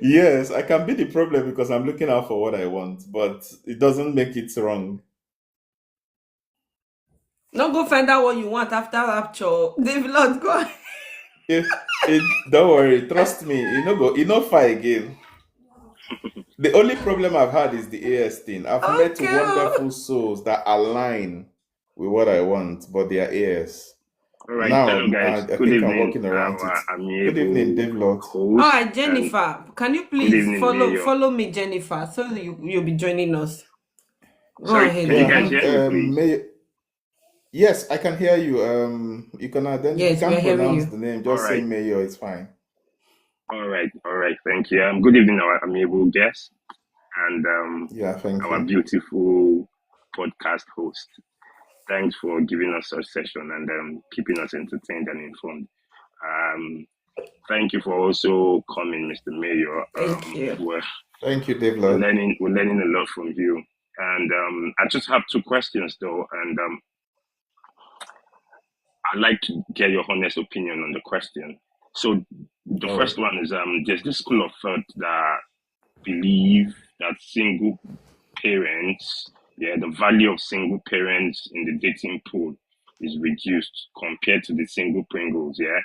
Yes, I can be the problem because I'm looking out for what I want, but it doesn't make it wrong. Not go find out what you want after rapture. David Lord, go. Don't worry, trust me, you know far again. The only problem I've had is the AS thing. I've met Okay. wonderful souls that align with what I want, but they are AS. All right. Now, Hello, guys. I Good think I'm evening, walking around it. our Good evening, amiable Dave Lot. All host, right, and Jennifer, can you good please evening, Mayor. follow me, Jennifer, so you'll be joining us. Go Sorry, ahead, can you Yeah, guys Mayor. hear me, please? Yes, I can hear you. You can if you Yes, we are can't hearing pronounce you. the name, All just say right. Mayor. It's fine. All right. All right. Thank you. Good evening, our amiable guest, and Yeah, thank our you. beautiful podcast host. Thanks for giving us a session and keeping us entertained and informed. Um, Thank you for also coming, Mr. Mayor. Thank you. Thank you, Dave We're Lot. learning a lot from you. And I just have two questions though, and I'd like to get your honest opinion on the question. So the All first right. one is there's this school of thought that believe that single parents, yeah, the value of single parents in the dating pool is reduced compared to the single Pringles, yeah,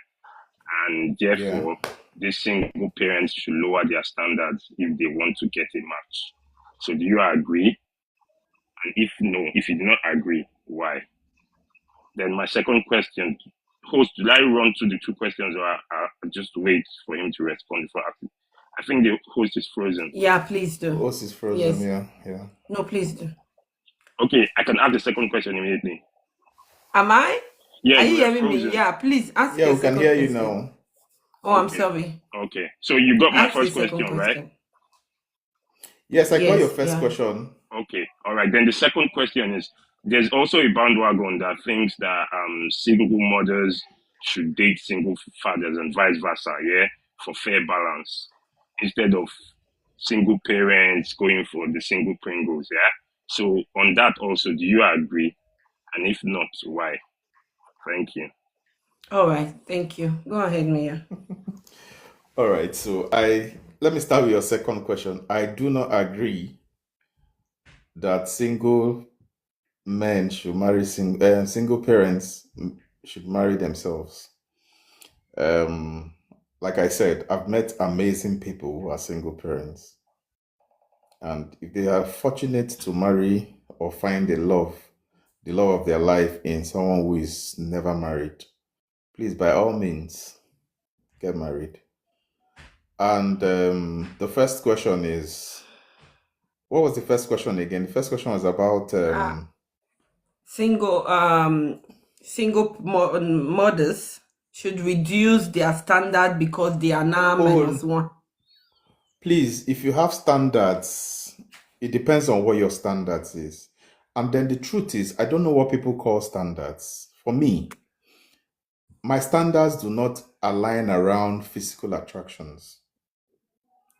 and Yeah. therefore these single parents should lower their standards if they want to get a match. So do you agree? And if no, if you do not agree, why? Then my second question, host, did I run through the two questions or I just wait for him to respond before asking? I think the host is frozen. Yeah, please do. Host is frozen. Yes. Yeah. No, please do. Okay, I can ask the second question immediately. Am I? Yeah, Are you you were hearing frozen. me? Yeah, please ask Yeah, your we can second hear you question. now. Oh, I'm Okay. sorry. Okay, so you got my Ask the first second question, right? question. Yes, I got your Yes, first yeah. question. Okay, all right. Then the second question is: there's also a bandwagon that thinks that single mothers should date single fathers and vice versa, yeah, for fair balance, instead of single parents going for the single Pringles, yeah. So on that also, do you agree? And if not, why? Thank you. All right, thank you. Go ahead, Mia. All right. So let me start with your second question. I do not agree that single men should marry single parents should marry themselves. Um, like I said, I've met amazing people who are single parents, and if they are fortunate to marry or find the love of their life in someone who is never married, please, by all means, get married. And the first question is, what was the first question again? The first question was about single mothers should reduce their standard because they are now minus one. Please, if you have standards, it depends on what your standards is. And then the truth is, I don't know what people call standards. For me, my standards do not align around physical attractions.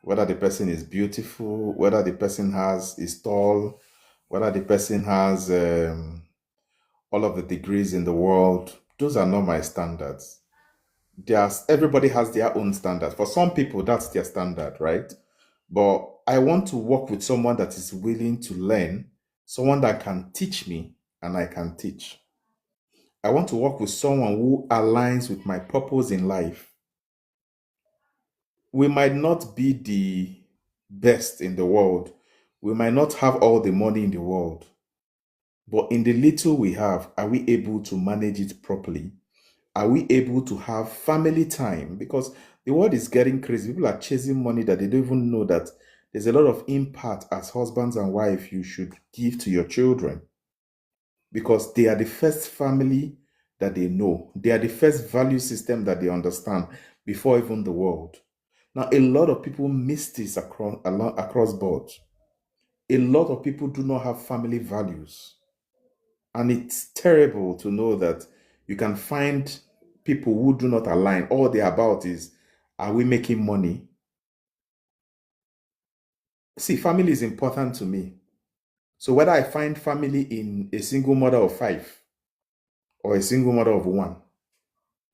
Whether the person is beautiful, whether the person is tall, whether the person has all of the degrees in the world, those are not my standards. Everybody has their own standards. For some people, that's their standard, right? But I want to work with someone that is willing to learn, someone that can teach me and I can teach. I want to work with someone who aligns with my purpose in life. We might not be the best in the world. We might not have all the money in the world. But in the little we have, are we able to manage it properly? Are we able to have family time? Because the world is getting crazy. People are chasing money that they don't even know that there's a lot of impact as husbands and wives you should give to your children. Because they are the first family that they know. They are the first value system that they understand before even the world. Now, a lot of people miss this across board. A lot of people do not have family values. And it's terrible to know that you can find people who do not align. All they're about is, are we making money? See, family is important to me. So whether I find family in a single mother of 5 or a single mother of 1,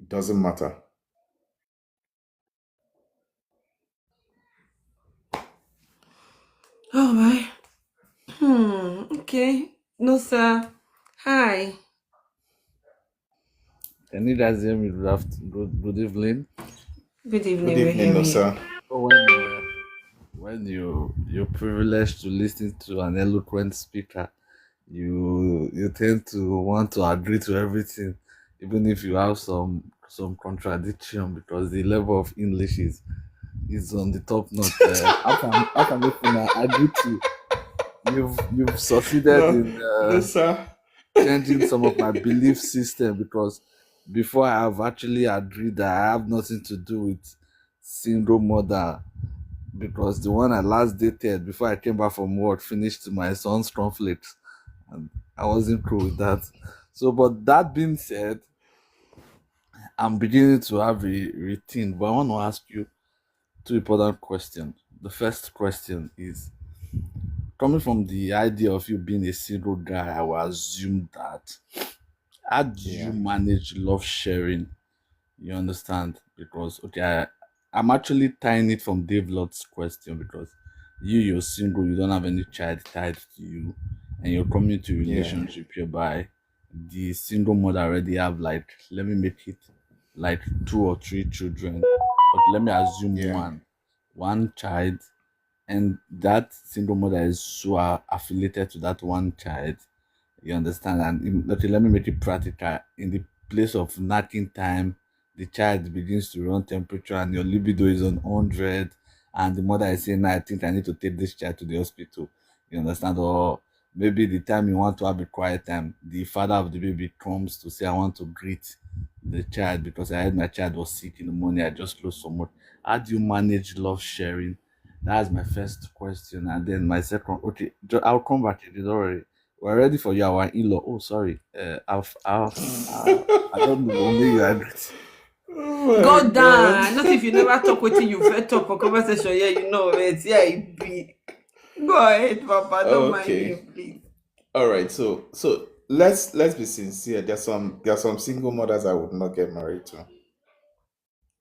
it doesn't matter. All right. Okay. No, sir. Hi. Can you guys hear me? Good evening. Good evening. Good We're evening, no hearing you. sir. So when you're privileged to listen to an eloquent speaker, you tend to want to agree to everything. even if you have some contradiction, because the level of English is on the top notch. After making, I agree to you've succeeded No, in no, sir. changing some of my belief system, because before I have actually agreed that I have nothing to do with single mother, because the one I last dated before I came back from work finished my son's cornflakes, and I wasn't cool with that. So, but that being said, I'm beginning to have a routine. But I want to ask you two important questions. The first question is, coming from the idea of you being a single guy, I will assume that, how do you Yeah, manage love sharing? You understand? Because okay, I'm actually tying it from Dave Lott's question, because you're single, you don't have any child tied to you, and you're coming to a yeah, relationship whereby the single mother already have, like, let me make it like 2 or 3 children, but let me assume yeah, one child, and that single mother is so affiliated to that one child. You understand? And okay, let me make it practical. In the place of knacking time, the child begins to run temperature and your libido is on 100, and the mother is saying, "Nah, I think I need to take this child to the hospital." You understand? Or maybe the time you want to have a quiet time, the father of the baby comes to say, "I want to greet the child because I heard my child was sick in the morning. I just lost so much." How do you manage love sharing? That's my first question. And then my second, okay, I'll come back to it. Don't worry. We're ready for you, our in-law. Oh, sorry. I don't know. Maybe you agree. Oh my Go God. down. Not if you never talk wetin you first talk for conversation. Yeah, you know it. Yeah, it be. Go ahead, Papa. Don't mind Okay. him, please. All right. So let's be sincere. There's some single mothers I would not get married to.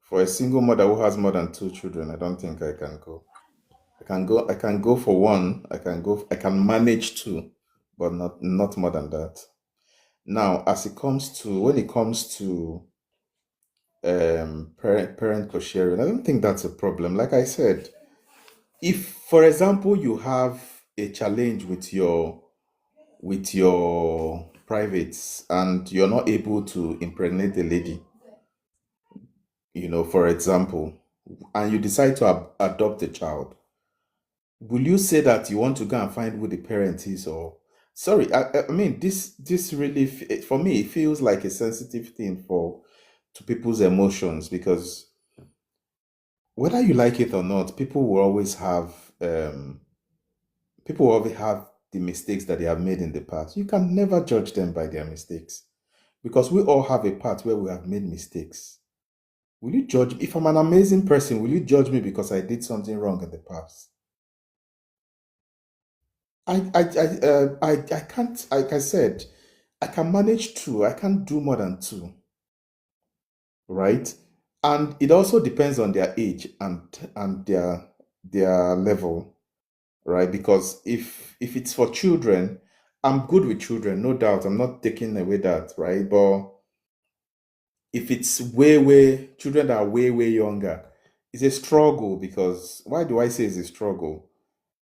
For a single mother who has more than 2 children, I don't think I can go. I can go for one. I can manage two, but not more than that. Now, when it comes to parent co-sharing, I don't think that's a problem. Like I said, if for example you have a challenge with your privates and you're not able to impregnate the lady, for example, and you decide to adopt a child, will you say that you want to go and find who the parent is? Or sorry, I mean, this really for me it feels like a sensitive thing for to people's emotions, because whether you like it or not, people will always have the mistakes that they have made in the past. You can never judge them by their mistakes, because we all have a part where we have made mistakes. Will you judge if I'm an amazing person? Will you judge me because I did something wrong in the past? I can't. Like I said, I can manage two. I can't do more than two, right? And it also depends on their age and their level, right? Because if it's for children, I'm good with children, no doubt. I'm not taking away that, right? But if it's way children that are way younger, it's a struggle. Because why do I say it's a struggle?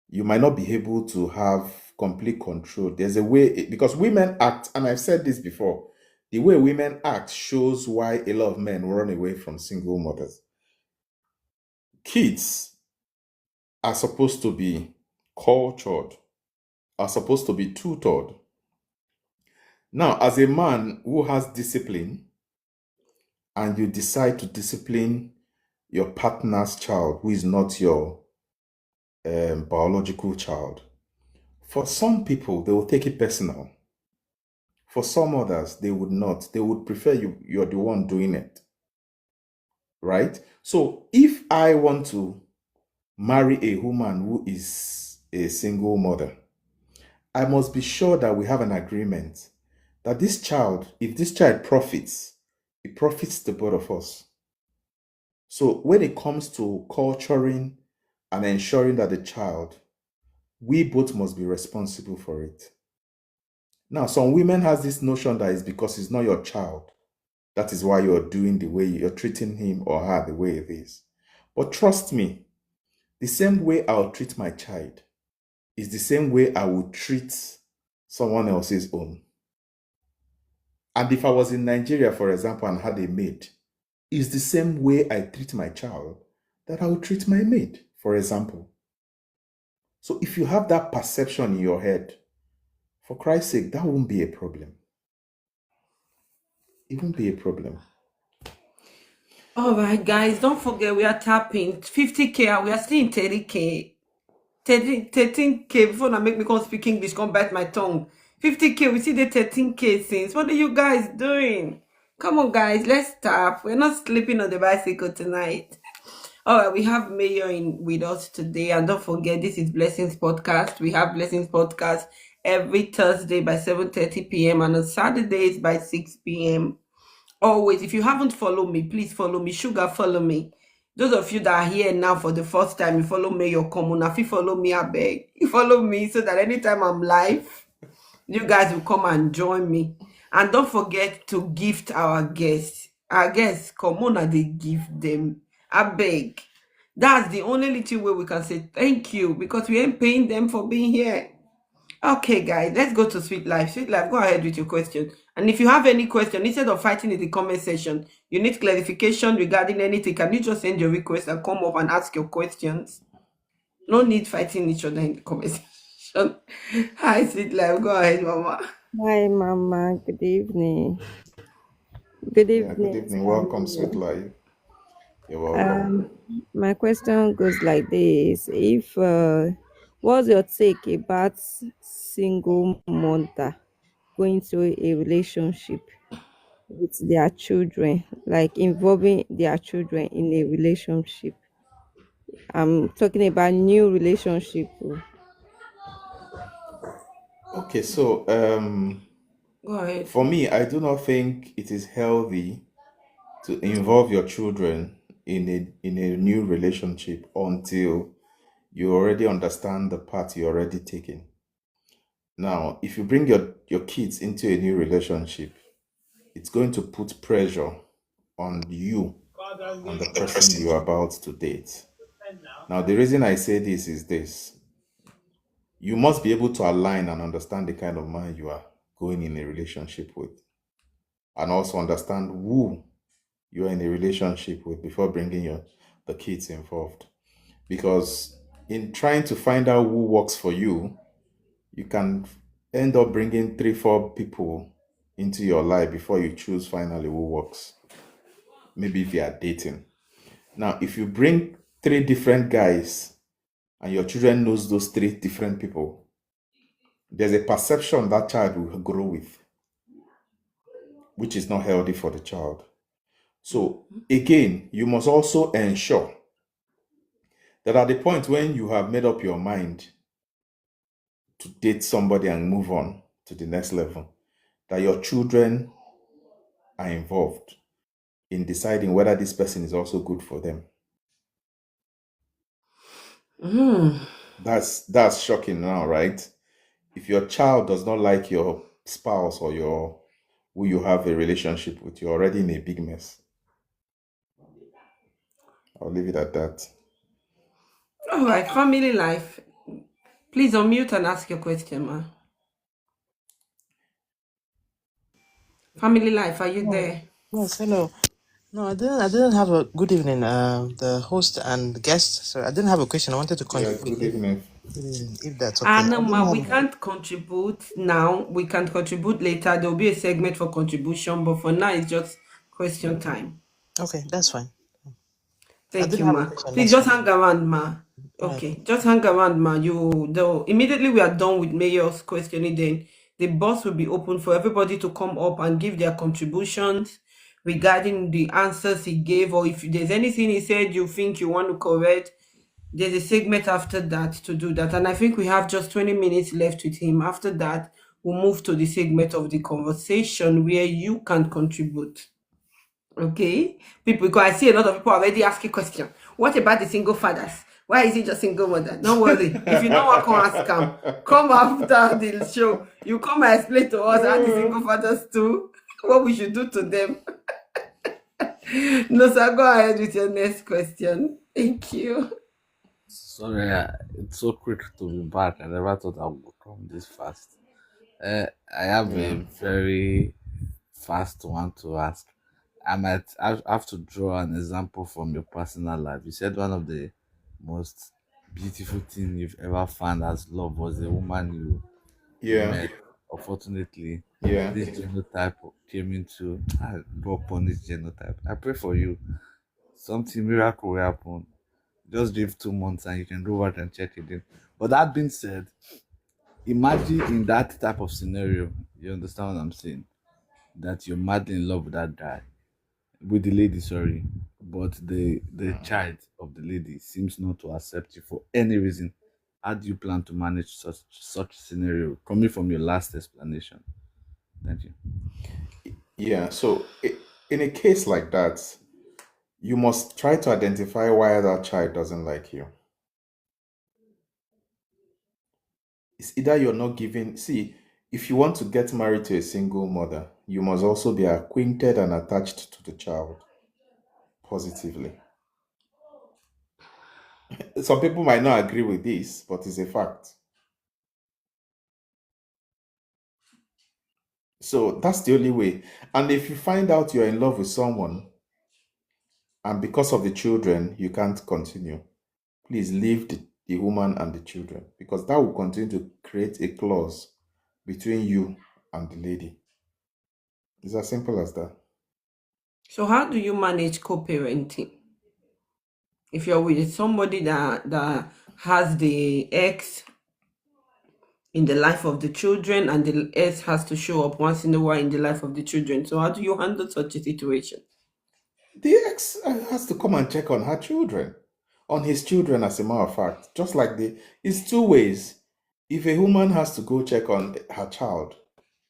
You might not be able to have complete control. There's a way, because women act, and I've said this before, the way women act shows why a lot of men run away from single mothers. Kids are supposed to be cultured, are supposed to be tutored. Now, as a man who has discipline, and you decide to discipline your partner's child who is not your biological child, for some people, they will take it personal. For some others, they would not. They would prefer you're the one doing it, right? So if I want to marry a woman who is a single mother, I must be sure that we have an agreement that this child, if this child profits, it profits the both of us. So when it comes to culturing and ensuring that the child, we both must be responsible for it. Now, some women has this notion that it's because it's not your child. That is why you're doing the way you're treating him or her the way it is. But trust me, the same way I'll treat my child is the same way I would treat someone else's own. And if I was in Nigeria, for example, and had a maid, it's the same way I treat my child that I would treat my maid, for example. So if you have that perception in your head, for Christ's sake, that won't be a problem. It won't be a problem. All right, guys, don't forget we are tapping 50K and we are still in 30K. 13K before I make me come speak English, come bite my tongue. 50K, we see the 13K since. What are you guys doing? Come on, guys, let's tap. We're not sleeping on the bicycle tonight. All right, we have Mayor in with us today, and don't forget this is Blessings Podcast. We have Blessings Podcast every Thursday by 7:30 p.m. and on Saturdays by 6 p.m. Always, if you haven't followed me, please follow me. Sugar, follow me. Those of you that are here now for the first time, you follow me, your common. If you follow me, I beg. You follow me so that anytime I'm live, you guys will come and join me. And don't forget to gift our guests. Our guests, come on and they gift them. I beg. That's the only little way we can say thank you because we ain't paying them for being here. Okay, guys, let's go to Sweet Life. Sweet Life, go ahead with your question. And if you have any question, instead of fighting in the comment section, you need clarification regarding anything, can you just send your request and come up and ask your questions? No need fighting each other in the comment section. Hi, Sweet Life, go ahead, Mama. Hi, Mama. Good evening. Good Yeah, good evening. evening. Welcome, Sweet Life. You're welcome. My question goes like this: If what's your take about single mother going to a relationship with their children, like involving their children in a relationship? I'm talking about new relationship. Okay, so Go ahead. for me, I do not think it is healthy to involve your children in a new relationship until you already understand the path you're already taking. Now, if you bring your kids into a new relationship, it's going to put pressure on you, on the person you're about to date. Now, the reason I say this is this. You must be able to align and understand the kind of man you are going in a relationship with, and also understand who you are in a relationship with before bringing the kids involved. Because in trying to find out who works for you, you can end up bringing 3 4 people into your life before you choose finally who works. Maybe if you are dating. Now, if you bring 3 different guys and your children knows those 3 different people, there's a perception that child will grow with, which is not healthy for the child. So again, you must also ensure that at the point when you have made up your mind to date somebody and move on to the next level, that your children are involved in deciding whether this person is also good for them. That's shocking now, right? If your child does not like your spouse or who you have a relationship with, you're already in a big mess. I'll leave it at that. All right, family life. Please unmute and ask your question, ma. Family life, are you there? Yes, hello. No, I didn't have a good evening, the host and guest. So I didn't have a question. I wanted to Yeah, contribute good evening. if that's okay. No, I ma, didn't we have can't contribute now. We can contribute later. There will be a segment for contribution, but for now, it's just question time. okay, that's fine. I Thank didn't you, have a ma. question. Please That's just fine. hang around, ma. All right. Okay, just hang around, ma. Immediately we are done with Mayor's questioning, then the box will be open for everybody to come up and give their contributions regarding the answers he gave, or if there's anything he said you think you want to correct. There's a segment after that to do that, and I think we have just 20 minutes left with him. After that, we'll move to the segment of the conversation where you can contribute. Okay, people, because I see a lot of people already asking questions. What about the single fathers? Why is it just single mother? Don't worry. If you don't want to ask them, come after the show. You come and explain to us how the single fathers do, what we should do to them. No, sir, go ahead with your next question. Thank you. Sorry, it's so quick to be back. I never thought I would come this fast. I have a Yeah. very fast one to ask. I have to draw an example from your personal life. You said one of the most beautiful thing you've ever found as love was a woman you Yeah, met. Unfortunately, yeah. this genotype came into I grew up on this genotype. I pray for you. Something miracle will happen. Just give 2 months and you can go back and check again. But that being said, imagine in that type of scenario, you understand what I'm saying? That you're madly in love with that guy, with the lady, sorry, but the child of the lady seems not to accept you for any reason. How do you plan to manage such scenario? Coming from your last explanation. Thank you. Yeah, so in a case like that, you must try to identify why that child doesn't like you. It's either you're not giving, see, if you want to get married to a single mother, you must also be acquainted and attached to the child positively. Some people might not agree with this, but it's a fact. So that's the only way. And if you find out you're in love with someone and because of the children, you can't continue, please leave the woman and the children because that will continue to create a clause between you and the lady. It's as simple as that. So how do you manage co-parenting? If you're with somebody that has the ex in the life of the children and the ex has to show up once in a while in the life of the children. So how do you handle such a situation? The ex has to come and check on her children, on his children, as a matter of fact. Just like it's two ways. If a woman has to go check on her child,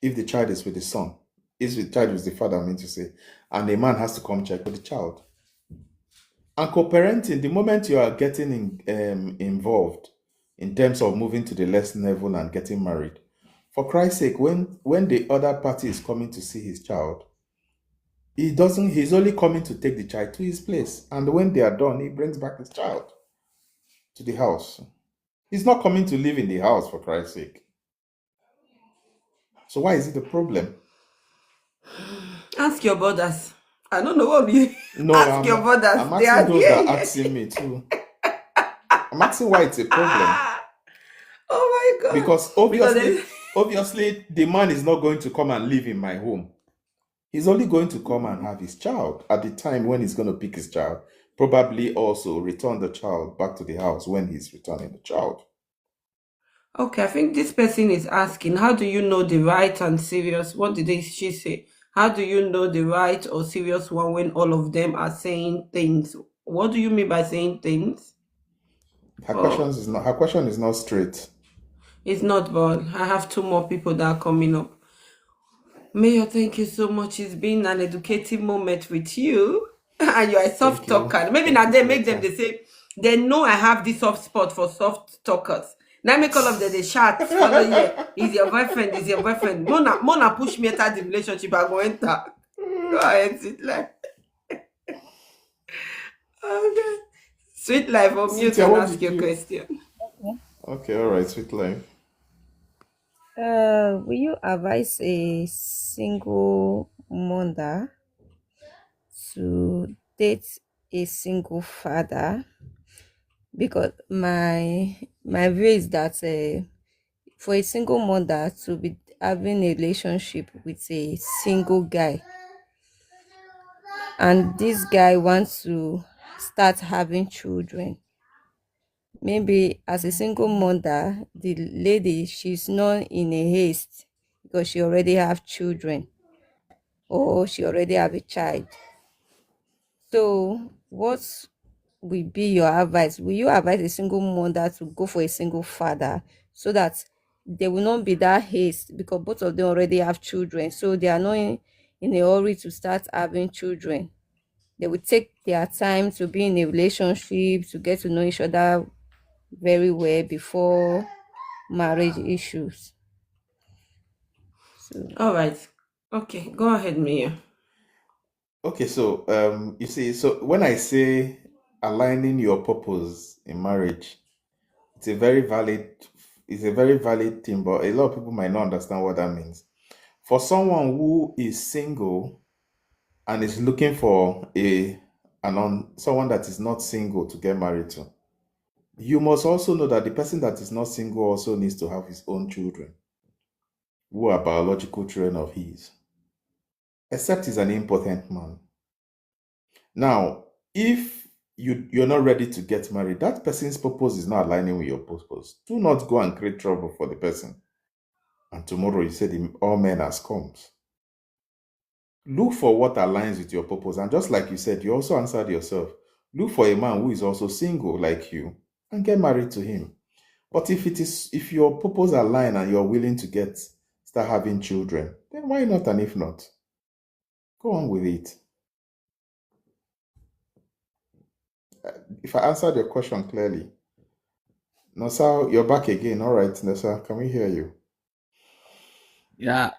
if the child is with the son, is the child with the father, I mean to say, and a man has to come check with the child. And co-parenting, the moment you are getting involved in terms of moving to the next level and getting married, for Christ's sake, when the other party is coming to see his child, he's only coming to take the child to his place. And when they are done, he brings back his child to the house. He's not coming to live in the house, for Christ's sake. So why is it a problem? Ask your brothers. I don't know what you No, ask your brothers. I'm They asking are those that here. are asking me too. I'm asking why it's a problem. Oh my god. Because Because obviously, the man is not going to come and live in my home. He's only going to come and have his child at the time when he's going to pick his child. Probably also return the child back to the house when he's returning the child. okay, I think this person is asking, how do you know the right and serious? What she say? How do you know the right or serious one when all of them are saying things? What do you mean by saying things? Oh, Her question is not straight. it's not, but I have two more people that are coming up. Mayor, thank you so much. It's been an educative moment with you. And you're a soft Thank you. talker. Maybe Thank now you they for your make them time. they say they know I have this soft spot for soft talkers. Now make all of them they shout, follow you. Is your boyfriend, is your boyfriend. Mona push me enter the relationship, I go enter. Go ahead, sweet life. Okay. Sweet life, unmute Cynthia, and what ask did your you? question. Okay, all right, sweet life. Will you advise a single mother to date a single father? Because my view is that for a single mother to be having a relationship with a single guy, and this guy wants to start having children, maybe as a single mother, the lady, she's not in a haste because she already have children or she already have a child. So what will be your advice? Will you advise a single mother to go for a single father so that there will not be that haste because both of them already have children, so they are not in a hurry to start having children? They will take their time to be in a relationship, to get to know each other very well before marriage issues. So All right. Okay, go ahead, Mia. Okay, so you see, so when I say aligning your purpose in marriage, it's a very valid thing, but a lot of people might not understand what that means. For someone who is single and is looking for someone that is not single to get married to, you must also know that the person that is not single also needs to have his own children who are biological children of his, except he's an impotent man. Now, if you're not ready to get married, that person's purpose is not aligning with your purpose. Do not go and create trouble for the person. And tomorrow you say all men as comes. Look for what aligns with your purpose. And just like you said, you also answered yourself. Look for a man who is also single like you and get married to him. But if your purpose align and you're willing to start having children, then why not? And if not, go on with it. If I answered your question clearly, Nosa, you're back again. All right, Nosa, can we hear you? Yeah,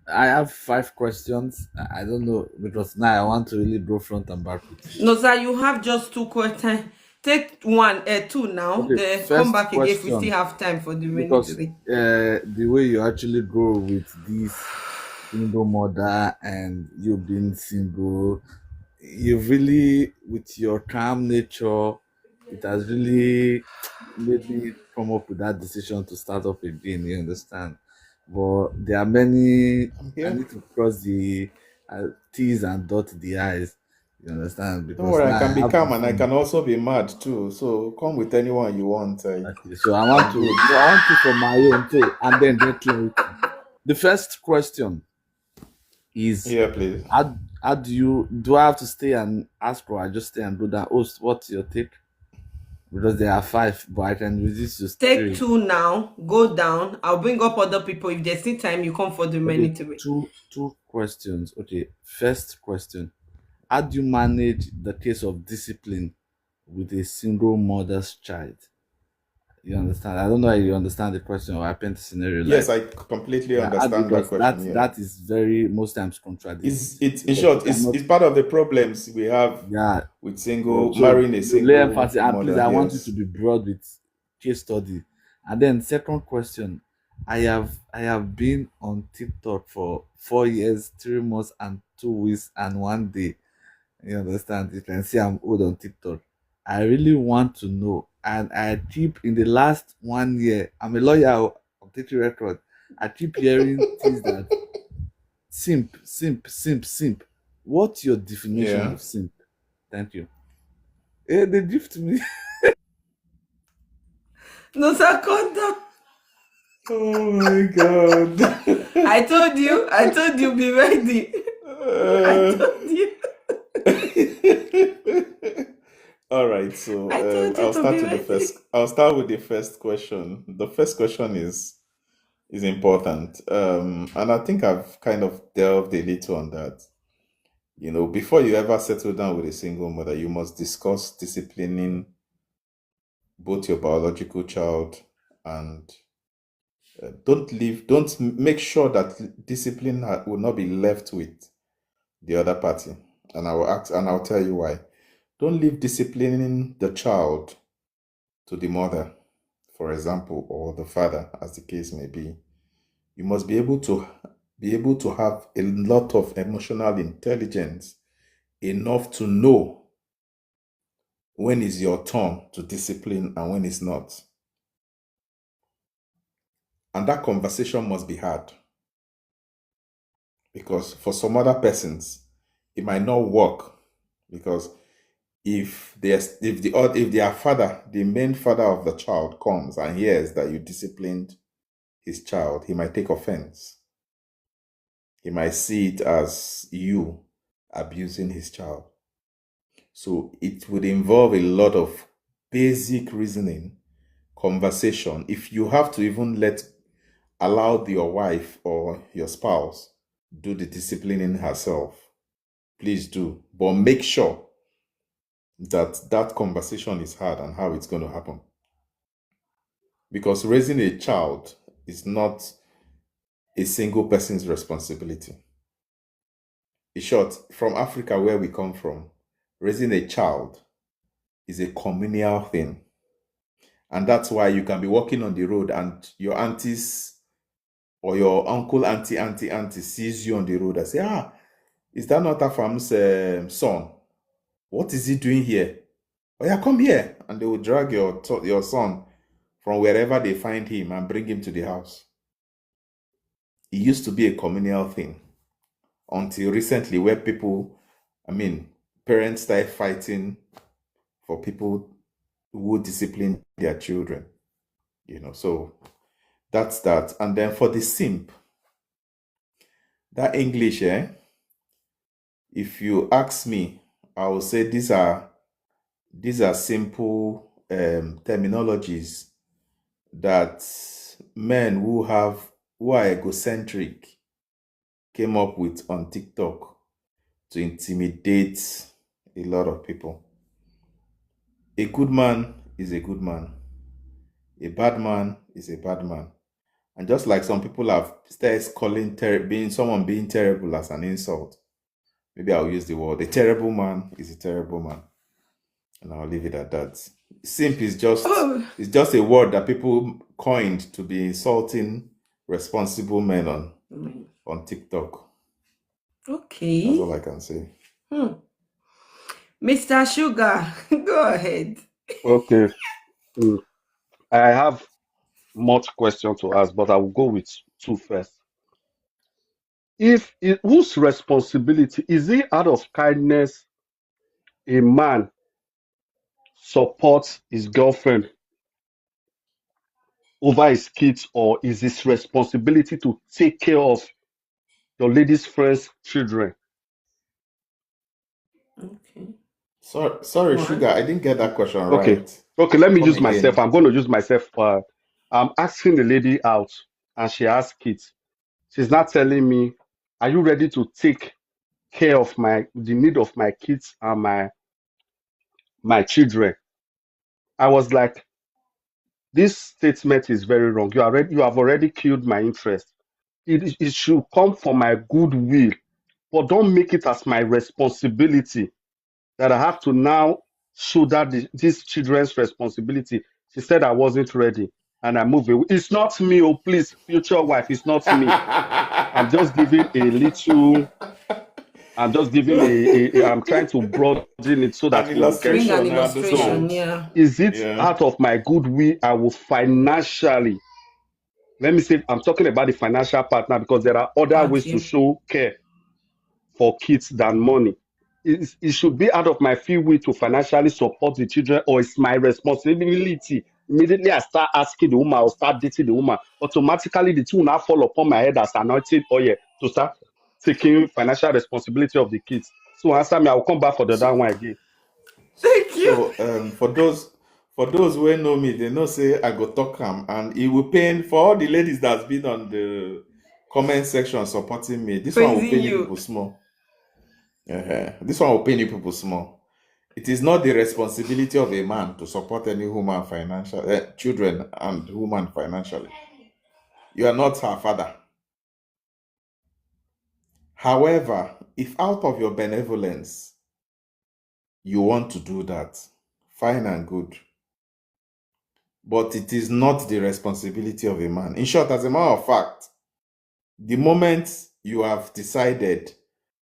I have 5 questions. I don't know because now I want to really go front and back with you. No, sir, you have just 2 questions. Take two now. Okay, Then come first back again if we still question, have time for the remaining because 3. the way you actually go with this single mother and you being single, you really, with your calm nature, it has really made me come up with that decision to start up again. You understand? But there are many. I'm I here. need to cross the T's and dot the I's. You understand? Don't Because worry, I now can I be have to calm and I see. can also be mad too. So come with anyone you want. Okay, so I want I'm to. good. No, I want to for my own too, and then get clarity. The first question is, Here, please. how do I have to stay and ask, or I just stay and do that? Host, what's your take? Because there are 5, but I can resist to Take 3. 2 now. Go down. I'll bring up other people. If there's still time, you come for the Okay, remaining 3. two questions. Okay, first question: how do you manage the case of discipline with a single mother's child? You understand? I don't know if you understand the question, or I paint a scenario Yes, like, I completely yeah, understand that because question. Yeah. that is very most times contradictory It's in because you short, cannot. it's part of the problems we have Yeah, with so marrying a you lay single emphasis, and please, mother. I want you to Yes. be broad with case study. And then second question, I have been on TikTok for 4 years, 3 months, and 2 weeks, and 1 day. You understand? You can see I'm old on TikTok. I really want to know, and I keep in the last 1 year. I'm a lawyer. I'm taking record. I keep hearing things that simp, simp, simp, simp. What's your definition Yeah. of simp? Thank you. They gift me. No, sir, calm down. Oh my God. I told you. I told you, be ready. I Uh, told you. all right, so I told you to be ready. I'll start with the first question. The first question is important. And I think I've kind of delved a little on that. Before you ever settle down with a single mother, you must discuss disciplining both your biological child and don't make sure that discipline will not be left with the other party. And I'll tell you why. Don't leave disciplining the child to the mother, for example, or the father, as the case may be. You must be able to have a lot of emotional intelligence enough to know when is your turn to discipline and when it's not. And that conversation must be had because for some other persons, it might not work because if their father, the main father of the child, comes and hears that you disciplined his child, he might take offense. He might see it as you abusing his child. So it would involve a lot of basic reasoning, conversation. If you have to even allow your wife or your spouse do the disciplining herself, please do. But make sure that that conversation is had and how it's going to happen. Because raising a child is not a single person's responsibility. In short, from Africa, where we come from, raising a child is a communal thing. And that's why you can be walking on the road and your aunties or your uncle, auntie sees you on the road and say, is that not Afam's son? What is he doing here? Oh yeah, come here. And they will drag your son from wherever they find him and bring him to the house. It used to be a communal thing until recently, where parents started fighting for people who discipline their children. So that's that. And then for the simp, that English, if you ask me, I will say these are simple terminologies that men who are egocentric came up with on TikTok to intimidate a lot of people. A good man is a good man. A bad man is a bad man. And just like some people have started calling someone being terrible as an insult, maybe I'll use the word, a terrible man is a terrible man. And I'll leave it at that. Simp is just a word that people coined to be insulting responsible men on TikTok. Okay. That's all I can say. Mr. Sugar, go ahead. Okay. I have much question to ask, but I will go with two first. Whose responsibility is it out of kindness a man supports his girlfriend over his kids, or is his responsibility to take care of your lady's friend's children? Okay. Sorry, Sugar, I didn't get that question right. Okay, let me Come use myself. again. I'm going to use myself. I'm asking the lady out, and she has kids. She's not telling me, "Are you ready to take care of the need of my kids and my children?" I was like, this statement is very wrong. You have already killed my interest. It should come from my goodwill, but don't make it as my responsibility that I have to now shoulder these children's responsibility. She said I wasn't ready, and I moved away. It's not me, oh please, future wife. It's not me. I'm just giving a little. I'm just giving I'm trying to broaden it so that An we will get. Bring an illustration. illustration, So, yeah. is it out of my goodwill I will financially, let me say, I'm talking about the financial part now because there are other ways to show care for kids than money. It should be out of my free will to financially support the children, or it's my responsibility. Immediately I start asking the woman or start dating the woman, automatically the two will now fall upon my head as anointed oil to start taking financial responsibility of the kids. So answer me, I will come back for the other one again. Thank you. So for those who know me, they know say I go talk and it will pain for all the ladies that's been on the comment section supporting me. This one will pain you people small. This one will pain you people small. It is not the responsibility of a man to support any woman children and woman financially. You are not her father. However, if out of your benevolence you want to do that, fine and good. But it is not the responsibility of a man. In short, as a matter of fact, the moment you have decided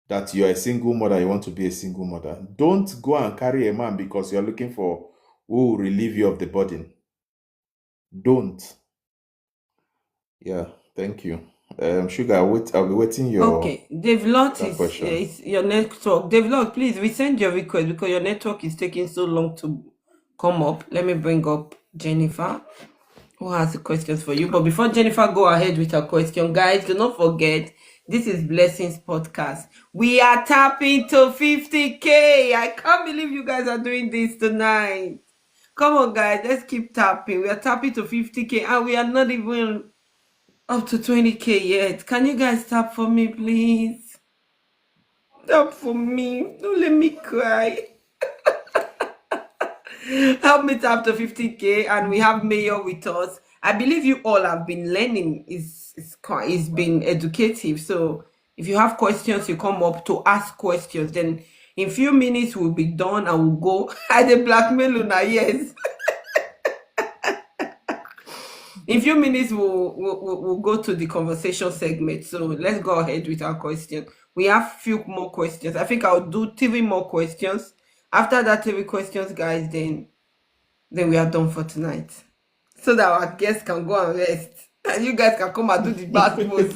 that you're a single mother, you want to be a single mother, don't go and carry a man because you're looking for who will relieve you of the burden. Don't. Yeah, thank you. Sugar, I'll be waiting your Okay, Dave Lot is your network. Dave Lot, please resend your request because your network is taking so long to come up. Let me bring up Jennifer, who has the questions for you. But before Jennifer go ahead with her question, guys, do not forget, this is Blessings Podcast. We are tapping to 50K. I can't believe you guys are doing this tonight. Come on, guys, let's keep tapping. We are tapping to 50K and we are not even up to 20K yet. Can you guys tap for me, please? Tap for me. Don't let me cry. Help me tap to 50K, and we have Mayor with us. I believe you all have been learning. It's been educative. So if you have questions, you come up to ask questions. Then in few minutes we'll be done and we'll go. I the blackmail Luna, yes. In a few minutes, we'll go to the conversation segment. So let's go ahead with our question. We have few more questions. I think I'll do 3 more questions. After that 3 questions, guys, then we are done for tonight. So that our guests can go and rest. And you guys can come and do the bath pose.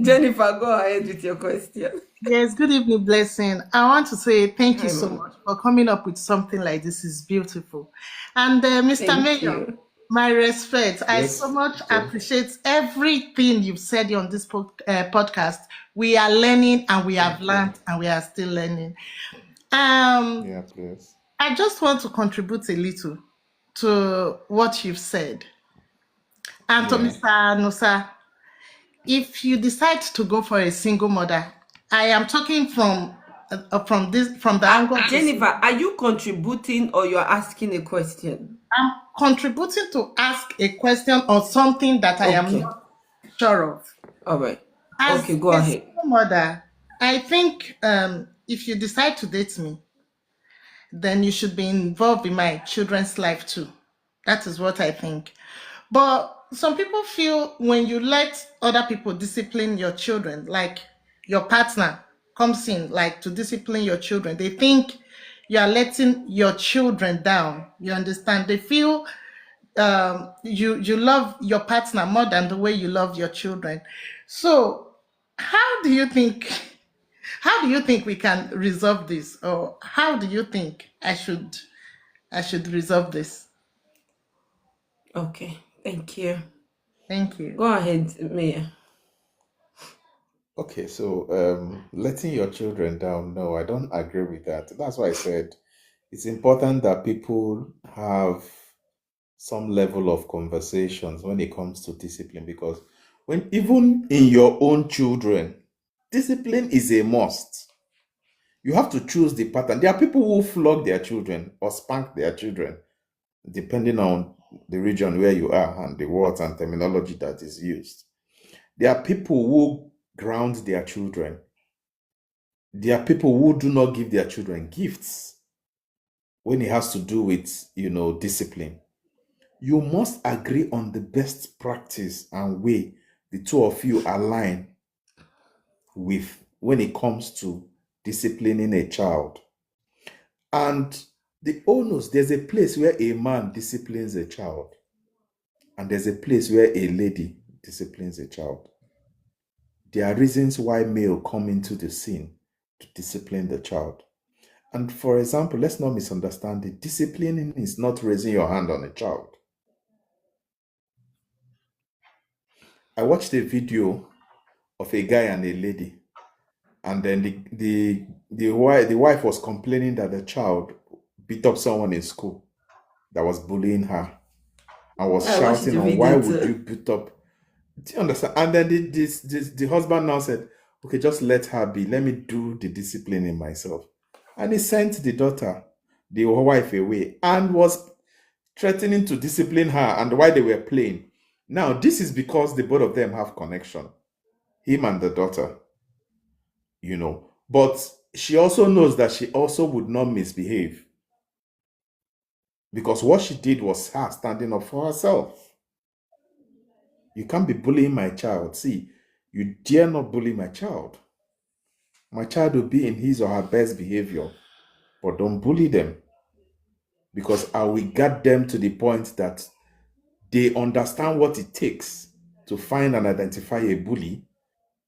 Jennifer, go ahead with your question. Yes, good evening, Blessing. I want to say thank you Hi, so Mama. much for coming up with something like this. It's beautiful. And Mr. Thank Mayor, you. my respect. I so Yes. much Okay. appreciate everything you've said on this podcast. We are learning and we have Thank you. learned and we are still learning. Yeah, please. I just want to contribute a little to what you've said. And to Yeah. Mr. Nusa, if you decide to go for a single mother, I am talking from the angle of Jennifer, are you contributing or you're asking a question? I'm contributing to ask a question or something that I am Okay. not sure of. All right. As Okay, go a ahead. single mother, I think if you decide to date me, then you should be involved in my children's life too. That is what I think. But some people feel when you let other people discipline your children, like your partner comes in, like to discipline your children, they think you are letting your children down. You understand? They feel you love your partner more than the way you love your children. So how do you think we can resolve this, or how do you think I should resolve this? Okay, thank you. Thank you. Go ahead, Mia. Okay, so letting your children down, no, I don't agree with that. That's why I said it's important that people have some level of conversations when it comes to discipline, because when even in your own children, discipline is a must. You have to choose the pattern. There are people who flog their children or spank their children, depending on the region where you are and the words and terminology that is used. There are people who ground their children. There are people who do not give their children gifts when it has to do with, discipline. You must agree on the best practice and way the two of you align with when it comes to disciplining a child. And the onus, there's a place where a man disciplines a child, and there's a place where a lady disciplines a child. There are reasons why male come into the scene to discipline the child. And for example, let's not misunderstand it. Disciplining is not raising your hand on a child. I watched a video of a guy and a lady, and then the wife was complaining that the child beat up someone in school that was bullying her, and was I watched shouting the on, why video would you too. beat up? Do you understand? And then the husband now said, okay, just let her be. Let me do the disciplining myself. And he sent the daughter, the wife, away, and was threatening to discipline her, and while they were playing. Now, this is because the both of them have connection, him and the daughter, But she also knows that she also would not misbehave, because what she did was her standing up for herself. You can't be bullying my child. See, you dare not bully my child. My child will be in his or her best behavior, but don't bully them, because I will get them to the point that they understand what it takes to find and identify a bully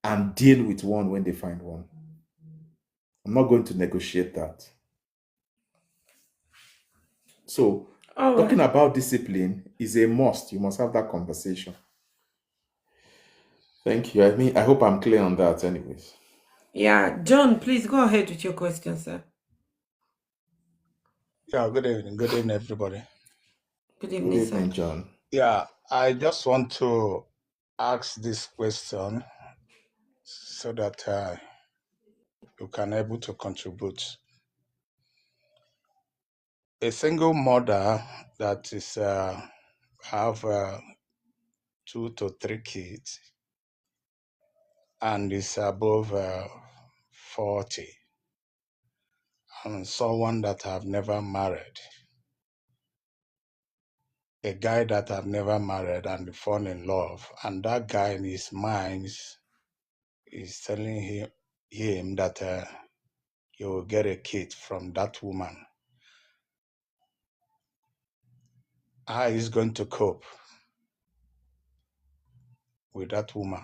and deal with one when they find one. I'm not going to negotiate that. So, All talking right. about discipline is a must. You must have that conversation. Thank you. I hope I'm clear on that, anyways. Yeah, John, please go ahead with your question, sir. Yeah, good evening. Good evening, everybody. Good Good evening, evening, sir. John. Yeah, I just want to ask this question so that you can able to contribute. A single mother that is have 2 to 3 kids and is above 40, and someone that have never married, a guy that I've never married and they fall in love, and that guy in his mind is telling him that he will get a kid from that woman. How is going to cope with that woman?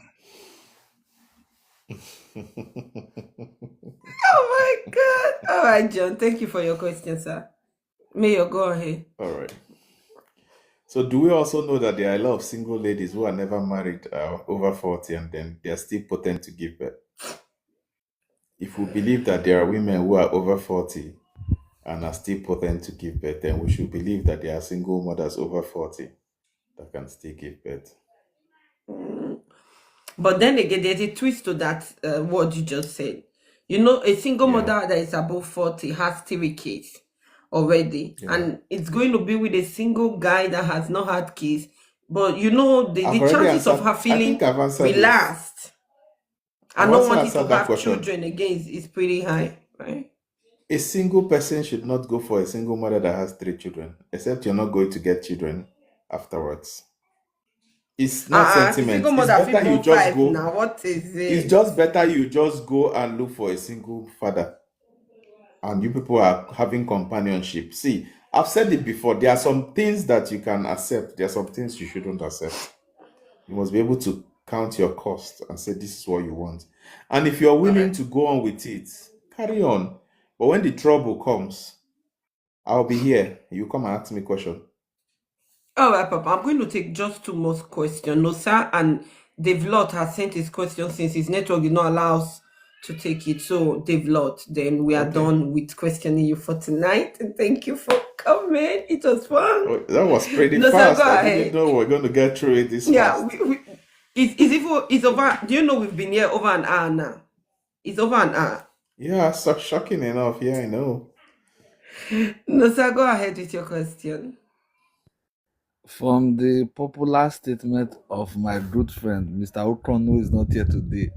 Oh my God. All right, John. Thank you for your question, sir. Mayor, go ahead. All right. So do we also know that there are a lot of single ladies who are never married, over 40, and then they are still potent to give birth? If we believe that there are women who are over 40 and are still potent to give birth, then we should believe that there are single mothers over 40 that can still give birth. But then again, there's a twist to that word you just said. You know, a single mother that is above 40 has 3 kids already. Yeah. And it's going to be with a single guy that has not had kids. But you know, the I've already chances of answered- her I feeling think I've answered this. relaxed I've and not also wanting answered to that have question. children again is pretty high, right? A single person should not go for a single mother that has 3 children, except you're not going to get children afterwards. It's not sentiment. Single It's mother better you born just 5 go. now. What is it? It's just better you just go and look for a single father, and you people are having companionship. See, I've said it before. There are some things that you can accept. There are some things you shouldn't accept. You must be able to count your cost and say this is what you want. And if you're willing to go on with it, carry on. But when the trouble comes, I'll be here. You come and ask me a question. All right, Papa. I'm going to take just 2 more questions. No, sir, and Dave Lot has sent his question since his network did not allow us to take it. So, Dave Lot, then we are done with questioning you for tonight. Thank you for coming. It was fun. Oh, that was pretty No, sir, fast. go I ahead. didn't know we were going to get through it this fast. It's over. Do you know we've been here over an hour now? It's over an hour. Yeah, so shocking enough. Yeah, I know. No, sir, go ahead with your question. From the popular statement of my good friend, Mr. Okron, who is not here today,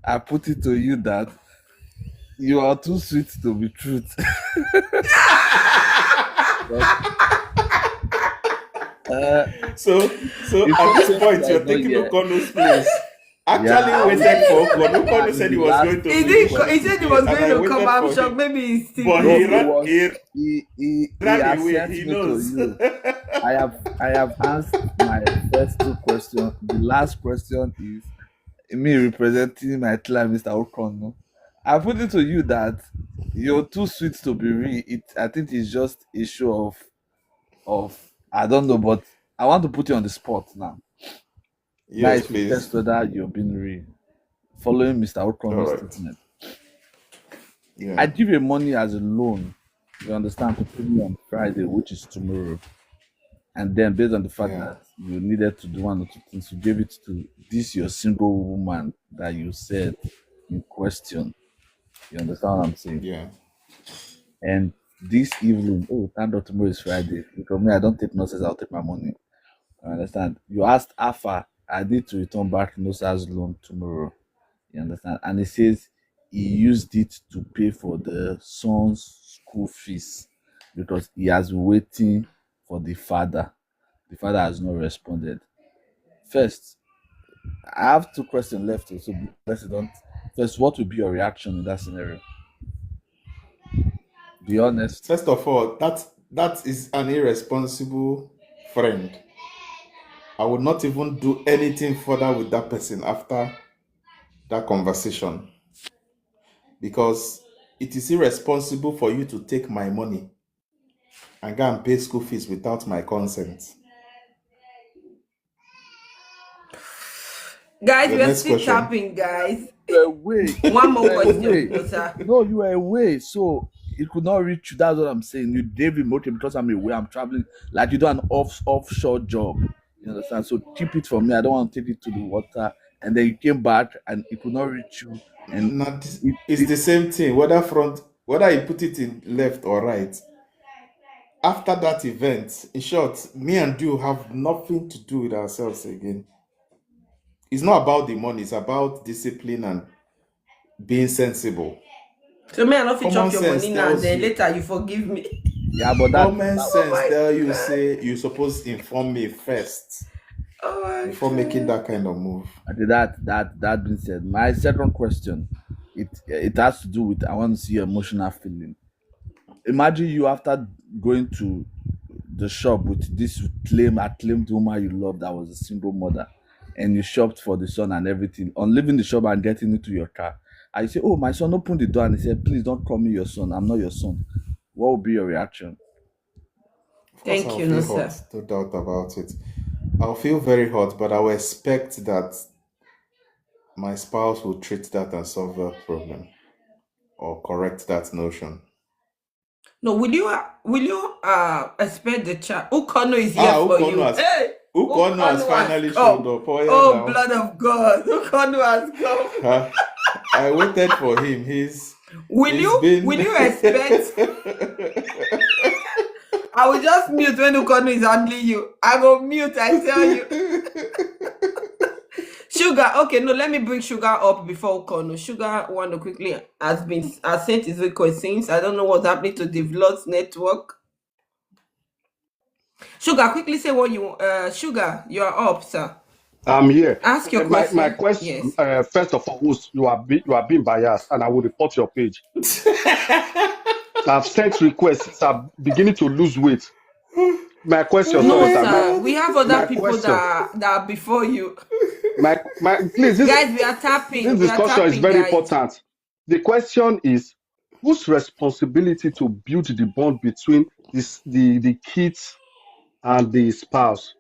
I put it to you that you are too sweet to be truth. So at this point, you're taking Okono's place. Actually, waited for Okono. Okono said he was going to finish. He said he was going to come. I'm shocked. Maybe he's still. But No, he ran has away. sent He me knows. to you. I have answered my first 2 questions. The last question is me representing my client, Mr. Okron. I put it to you that you're too sweet to be real. I think it's just a show of I don't know, but I want to put you on the spot now. Yes, Now, please. test whether you're being real. Following Mr. Okron's statement. Yeah. I give you money as a loan, you understand, to pay me on Friday, which is tomorrow. And then based on the fact that you needed to do 1 or 2 things, you gave it to this your single woman that you said in question. You understand what I'm saying? Yeah. And this evening, thank God tomorrow is Friday. Because me, I don't take nonsense, I'll take my money. You understand? You asked Alpha, I need to return back Nosa's loan tomorrow. You understand? And he says he used it to pay for the son's school fees because he has been waiting for the father. The father has not responded. First, I have 2 questions left. So, President, first, what would be your reaction in that scenario? Be honest. First of all, that is an irresponsible friend. I would not even do anything further with that person after that conversation, because it is irresponsible for you to take my money and go and pay school fees without my consent. Guys, The we're next still question. tapping, guys. You were away. One more You were question, away. no, sir. No, you were away, so it could not reach you. That's what I'm saying. You gave me motive because I'm away. I'm traveling. Like you do an offshore job. You understand? So keep it from me. I don't want to take it to the water. And then you came back and it could not reach you. And It's the same thing, whether you put it in left or right. After that event, in short, me and you have nothing to do with ourselves again. It's not about the money, it's about discipline and being sensible. So me, I not fit Common chop your sense money now, tells then you. later you forgive me. Yeah, but Common Oh sense my tell you God. say you supposed inform me first Oh my before making God. that kind of move. that being said, my second question, it has to do with, I want to see your emotional feeling. Imagine you after going to the shop with this acclaimed woman you love that was a single mother, and you shopped for the son and everything. On leaving the shop and getting into your car, and you say, "Oh, my son, open the door," and he said, "Please don't call me your son. I'm not your son." What would be your reaction? Of course, Thank I'll you, no feel sir. hot, no doubt about it. I'll feel very hot, but I will expect that my spouse will treat that and solve that problem or correct that notion. No, will you expect the child? Ukono is here Ah, for you. Hey, Ukono has Ukono has finally showed come. up. Oh yeah, Oh, now. blood of God. Ukono has come. Ah, I waited for him. Will He's you been will you expect? I will just mute when Ukono is handling you. I will mute, I tell you. Sugar, okay, no, let me bring Sugar up before Ukono. Sugar want to quickly has sent his request since. I don't know what's happening to the Vlogs network. Sugar, quickly say what you Sugar, you are up, sir. I'm here. Ask your My question. question, Yes. first of all, you are being biased, and I will report your page. I've sent requests since I'm beginning to lose weight. My question, Oh No, sorry, my sir. sir. god. We have other My people question, that are before you. please, Guys, we are this tapping. We are discussion is tapping, very guys. important. The question is, whose responsibility to build the bond between the kids and the spouse?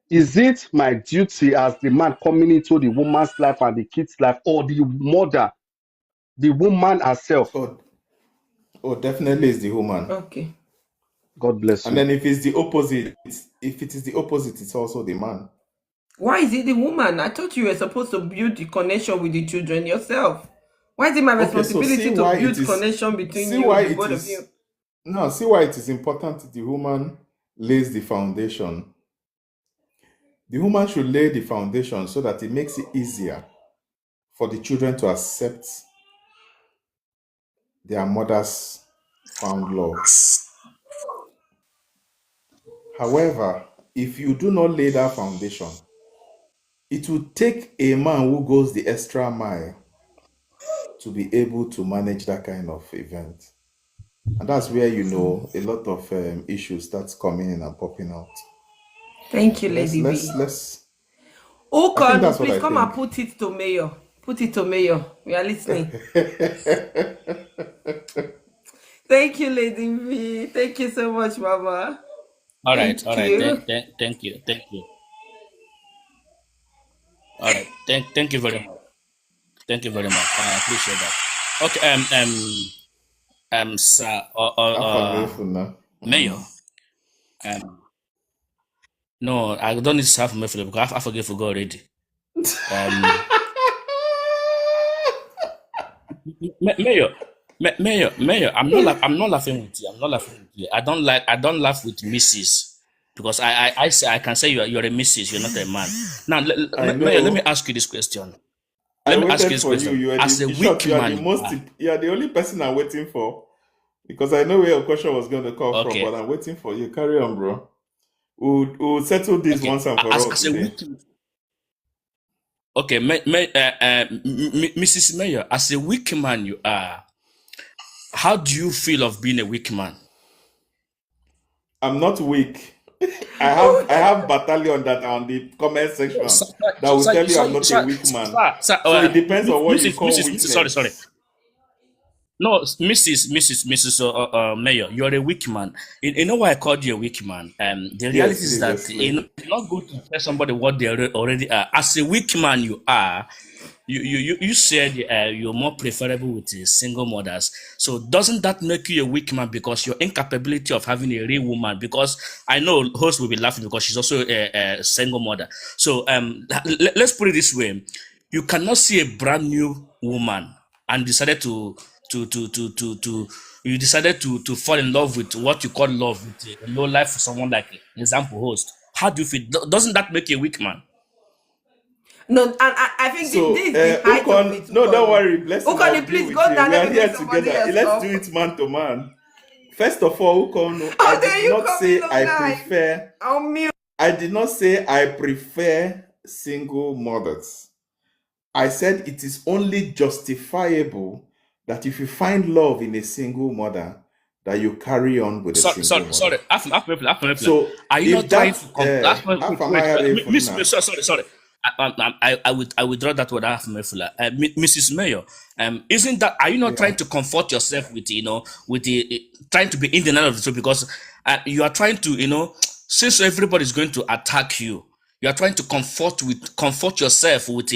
Is it my duty as the man coming into the woman's life and the kid's life, or the mother, the woman herself? Oh, oh, definitely is the woman. Okay. God bless And you. then if it's the opposite, if it is the opposite, it's also the man. Why is it the woman? I thought you were supposed to build the connection with the children yourself. Why is it my Okay, so responsibility to build connection between you, the both of you? see why it is important the woman lays the foundation. The woman should lay the foundation so that it makes it easier for the children to accept their mother's found love. However, if you do not lay that foundation, it will take a man who goes the extra mile to be able to manage that kind of event. And that's where a lot of issues starts coming in and popping out. Thank you, So Lady V. I think Okonu, that's what please I come and think. put it to Mayor. Put it to Mayor. We are listening. Thank you, Lady V. Thank you so much, Mama. All right, Thank all right. you. Thank you, thank you. All right, thank you very much. Thank you very much. I appreciate that. Okay, sir, Afamefuna. Mayor. Um, no, I don't need to have my Philip because I forget for God already. Mayor, Mayor. I'm not laughing with you. I'm not laughing with you. I don't laugh with Mrs. Because I say I can say you're a Mrs. You're not a man. Now, I Mayor, let me know. ask you this question. I Let me ask you waited this for you. question. You are As the a in short, weak you are the man, you most are. you are the only person I'm waiting for. Because I know where your question was going to come from, Okay, but I'm waiting for you. Carry on, bro. We'll settle this okay. once and for all As a today. weak, okay, Mrs. Mayor, as a weak man you are, how do you feel of being a weak man? I'm not weak. I Okay. have battalion that are on the comment section that will tell you I'm not a weak man. So it depends on what you call Sorry. weakness. No, Mrs. Mayor, you're a weak man. You know why I called you a weak man? The reality Yes, is please that explain. it's not good to tell somebody what they already are. As a weak man, you are. You said you're more preferable with single mothers. So doesn't that make you a weak man because your incapability of having a real woman? Because I know host will be laughing because she's also a single mother. So let's put it this way: you cannot see a brand new woman and decided to you decided to fall in love with what you call love with a low life for someone like example host. How do you feel? Doesn't that make you a weak man? No, and I think So, this is the height of it, no, don't Ukonu. worry, blessing. I'll Ukonu, deal please with go you. down. We Let are me here bring somebody together. else Let's do up. it man to man. First of all, Ukono, How dare you call me low life? I'll mute. I did not say I prefer single mothers. I said it is only justifiable that if you find love in a single mother, that you carry on with a single mother. Sorry. So Are you if not trying to that, wait, Miss, sorry. I withdraw that word after Mrs. Mayor. Isn't that, are you not trying to comfort yourself with, with the trying to be in the night of the truth, because you are trying to, since everybody's going to attack you, you are trying to comfort yourself with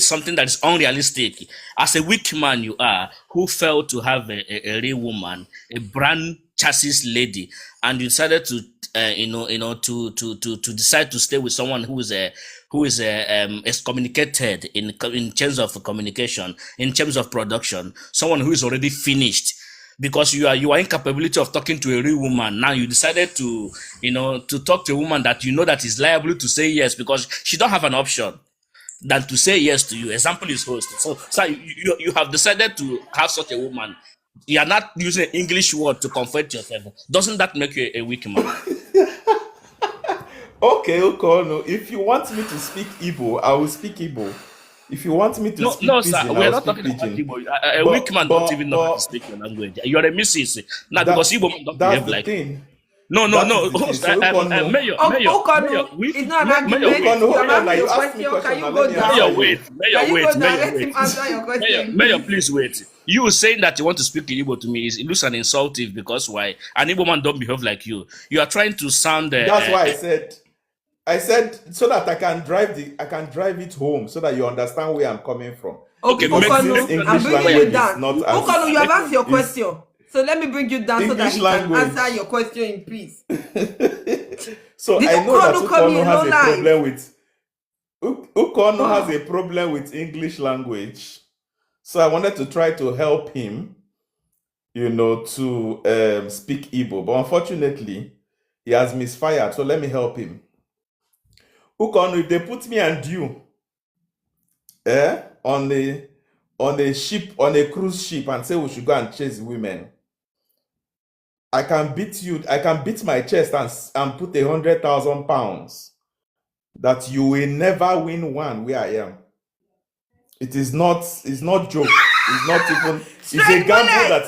something that is unrealistic. As a weak man, you are, who failed to have a real woman, a brand chassis lady, and you decided to to decide to stay with someone who is excommunicated in terms of communication, in terms of production, someone who is already finished. Because you are incapability of talking to a real woman. Now you decided to talk to a woman that that is liable to say yes, because she don't have an option than to say yes to you. Example is host. So you have decided to have such a woman. You are not using an English word to comfort yourself. Doesn't that make you a weak man? Okay, Okono, if you want me to speak Igbo, I will speak Igbo. If you want me to speak no, Pidgin, sir, we are not speak talking about Pidgin. Igbo. A weak man don't even know how to speak your language. You are a missus. Now, because Igbo man don't behave like thing. No. Host, Mayor, It's not an argument. You're asking your question. Can you go down? Mayor, wait. Let him answer your question. Mayor, please wait. You saying that you want to speak in Igbo to me it looks an insultive, because why? An Igbo man don't behave like you. You are trying to sound. That's why I said so that I can drive it home, so that you understand where I'm coming from. Okay, Okonu, I'm bringing you down. Okonu, you have asked your question. So let me bring you down so that you can answer your question in peace. So I know that Ukono has a problem with Ukono has a problem with English language. So I wanted to try to help him, to speak Igbo. But unfortunately, he has misfired. So let me help him. Ukono, if they put me and you on a ship, on a cruise ship, and say we should go and chase women, I can beat my chest and put 100,000 pounds that you will never win one where I am. It's not joke. It's not even, it's a gamble that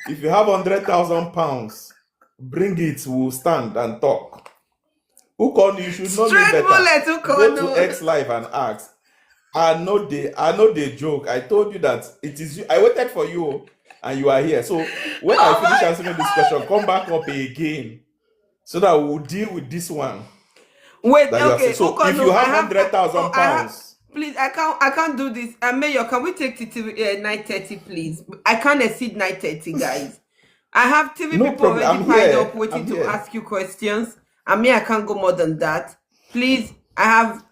if you have 100,000 pounds, bring it, we'll stand and talk. Ukono, you should know me better. Go to X Live and ask. I know the joke. I told you that it is you. I waited for you and you are here. So when I finish answering this question, come back up again so that we'll deal with this one. Wait, okay. So Ukono, if you have 100,000 pounds. Please, I can't do this. Mayor, can we take it to 9:30, please? I can't exceed 9:30, guys. I have TV people already piled up waiting to ask you questions. And me, I can't go more than that. Please, I'll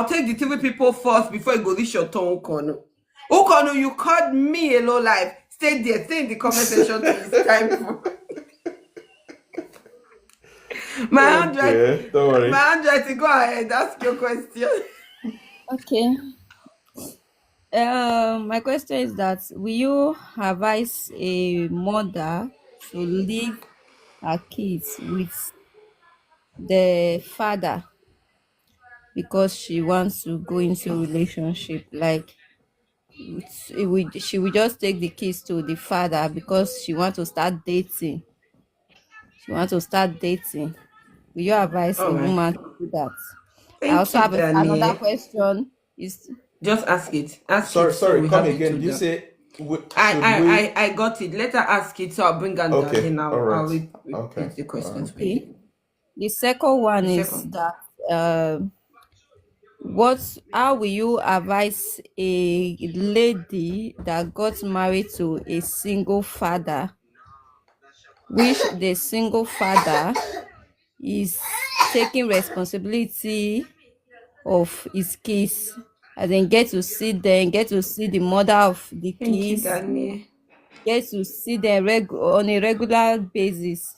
take the TV people first before you go reach your turn, Ukono. Ukono, you called me a low life. Stay there, stay in the comment section till it's time for my don't worry. My 100, go ahead, ask your question. Okay. My question is that will you advise a mother to leave her kids with the father because she wants to go into a relationship? Like she will just take the kids to the father because she wants to start dating. Will you advise a woman to do that? I also have another question. Just ask it. Sorry, come again. You say I got it. Let her ask it, so I'll bring her down. Then I'll repeat the questions. Okay. The second one is that how will you advise a lady that got married to a single father, which the single father is taking responsibility of his kids, and then get to see the mother of the kids, get to see them on a regular basis?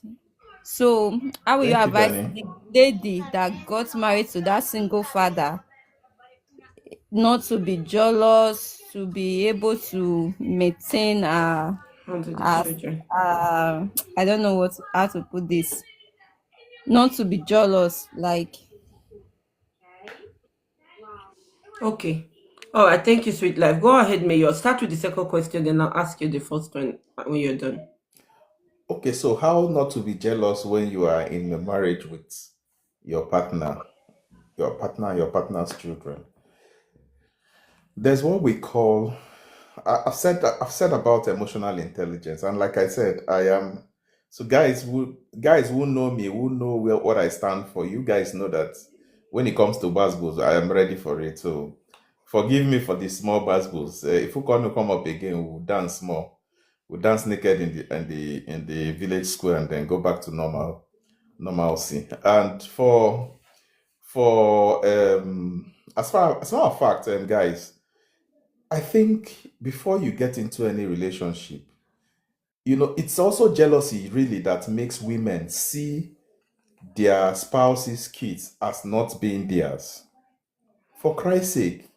So how will you advise the lady that got married to that single father not to be jealous, to be able to maintain her onto the as children. I don't know how to put this. Not to be jealous, like Okay. All right. Thank you, sweet life. Go ahead, Mayor. Start with the second question, then I'll ask you the first one when you're done. Okay, so how not to be jealous when you are in a marriage with your partner, your partner's children? There's what we call I've said about emotional intelligence, and like I said, I am so guys who know me, who know what I stand for. You guys know that when it comes to basketballs, I am ready for it. So forgive me for the small basketballs. If you come up again, we'll dance more. We'll dance naked in the village square and then go back to normalcy. And for as a matter of fact, guys, I think before you get into any relationship, it's also jealousy really that makes women see their spouse's kids as not being theirs. For Christ's sake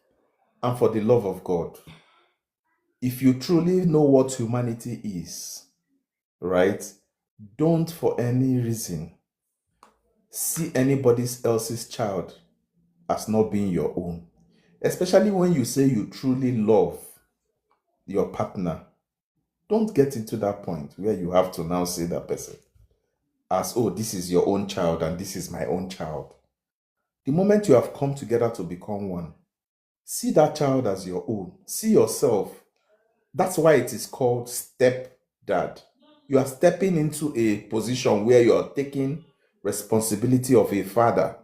and for the love of God, if you truly know what humanity is, right, don't for any reason see anybody else's child as not being your own. Especially when you say you truly love your partner. Don't get into that point where you have to now say that person as, oh, this is your own child and this is my own child. The moment you have come together to become one, see that child as your own. See yourself. That's why it is called step dad. You are stepping into a position where you are taking responsibility of a father.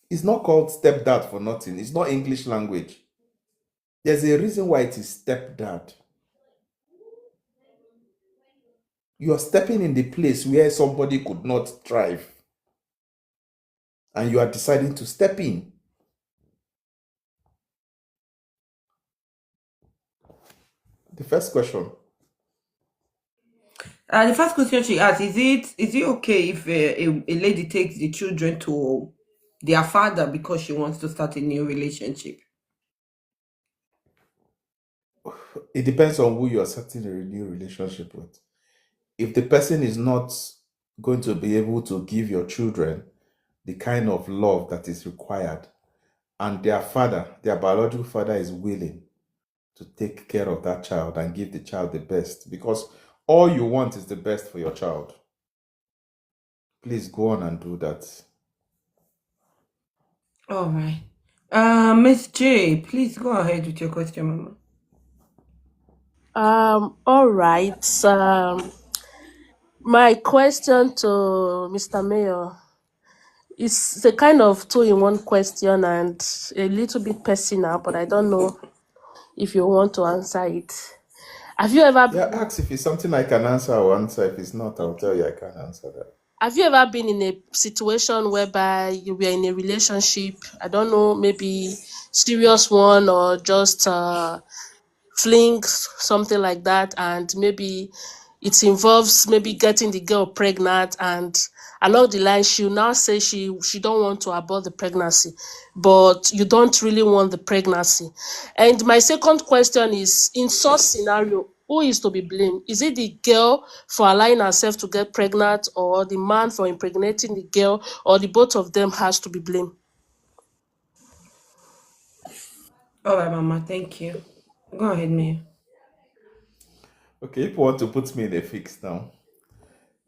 It's not called stepdad for nothing. It's not English language. There's a reason why it is stepdad. You are stepping in the place where somebody could not thrive. And you are deciding to step in. The first question. The first question she asked, is it okay if a lady takes the children to their father because she wants to start a new relationship? It depends on who you are starting a new relationship with. If the person is not going to be able to give your children the kind of love that is required, and their father, their biological father, is willing to take care of that child and give the child the best, because all you want is the best for your child, please go on and do that. All right. Miss J, please go ahead with your question, Mama. All right. My question to Mr. Mayor is a kind of two-in-one question and a little bit personal, but I don't know if you want to answer it. Have you ever Yeah, ask if it's something I can answer, I'll answer. If it's not, I'll tell you I can't answer that. have you ever been in a situation whereby you were in a relationship? I don't know, maybe serious one or just fling, something like that, and maybe it involves maybe getting the girl pregnant, and along the line she'll now say she don't want to abort the pregnancy, but you don't really want the pregnancy. And my second question is, in such scenario, who is to be blamed? Is it the girl for allowing herself to get pregnant, or the man for impregnating the girl, or the both of them has to be blamed? All right, Mama. Thank you. Go ahead, Mayor. Okay, if you want to put me in a fix now,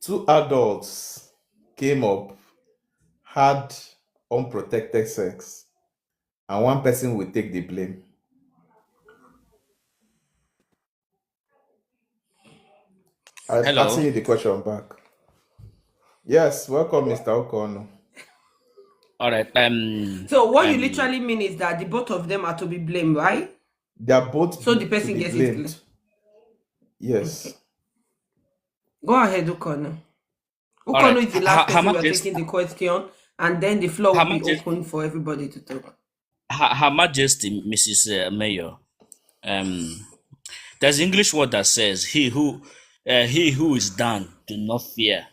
two adults came up, had unprotected sex, and one person will take the blame. I'm Hello. asking you the question back. Yes, welcome, Mr. Okono. All right. So what you literally mean is that the both of them are to be blamed, right? They are both So the to person be gets it. blamed. Yes. Okay. Go ahead, Ukono. All right. Ukono is the last person we are taking the question, and then the floor Her will be Majesty, open for everybody to talk. Her Majesty, Mrs. Mayor. There's English word that says, he who is down, do not fear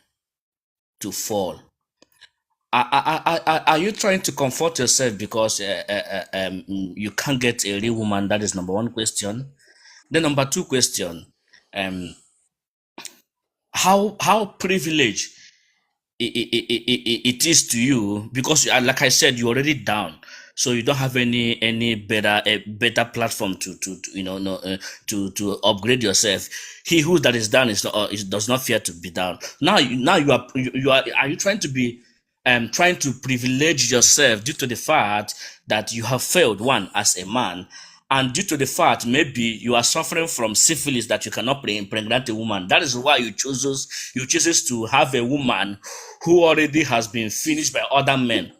to fall." Are you trying to comfort yourself because you can't get a real woman? That is number one question. Then number two question, how privileged it is to you, because like I said, you're already down, so you don't have any better a better platform to you know no, to upgrade yourself. He who that is down does not fear to be down. Now are you trying to be trying to privilege yourself due to the fact that you have failed one as a man, and due to the fact maybe you are suffering from syphilis that you cannot impregnate a woman. That is why you chooses to have a woman who already has been finished by other men.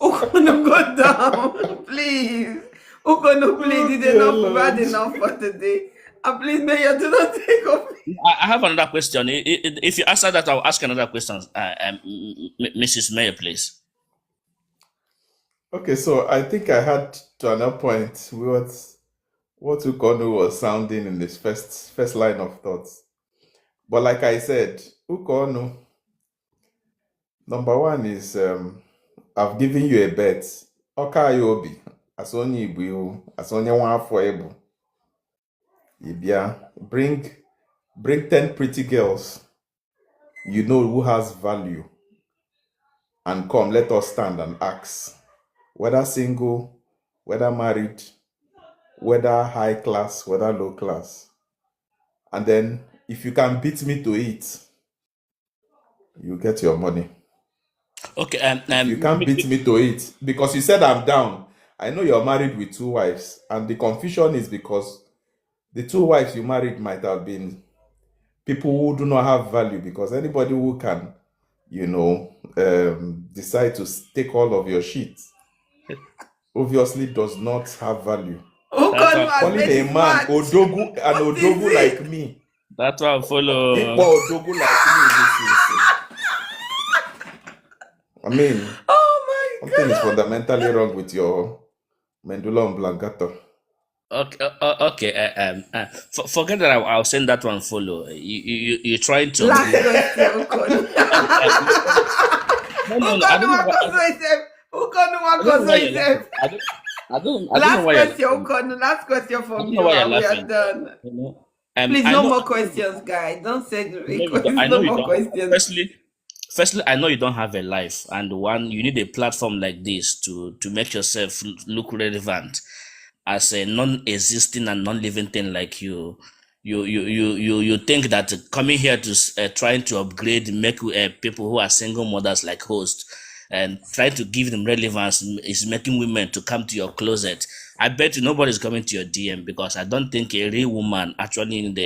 Ukono, go down, please. Ukono, please. It's enough, bad enough for today. And please, Mayor, do not take off. I have another question. If you answer that, I'll ask another question. Mrs. Mayor, please. Okay, so I think I had to another point what Ukonu was sounding in this first line of thoughts. But like I said, Ukonu, number one is I've given you a bet. Oka yobi, as only ibu, as only one for able. Ibia, bring 10 pretty girls you know who has value, and come, let us stand and ask, whether single, whether married, whether high class, whether low class. And then if you can beat me to it, you get your money. Okay. If you can't beat me to it, because you said I'm down. I know you're married with 2 wives, and the confusion is because the 2 wives you married might have been people who do not have value, because anybody who can, decide to take all of your shit obviously does not have value. Calling a man Odogu, an Odogu like me. That's why I follow. Odogu like me. I mean, oh my God, something is fundamentally wrong with your medulla oblongata. Okay. Forget that. I'll send that one. Follow. You trying to. Last question, Ukonu. No. I don't know why you're laughing. Last question from you. Why you're We are laughing. done. You know? Please, no more questions, guys. Don't say no more questions. Firstly, I know you don't have a life, and you need a platform like this to make yourself look relevant as a non-existing and non-living thing like you. You think that coming here to trying to upgrade, make people who are single mothers like host, and try to give them relevance is making women to come to your closet. I bet you nobody's coming to your DM, because I don't think a real woman actually need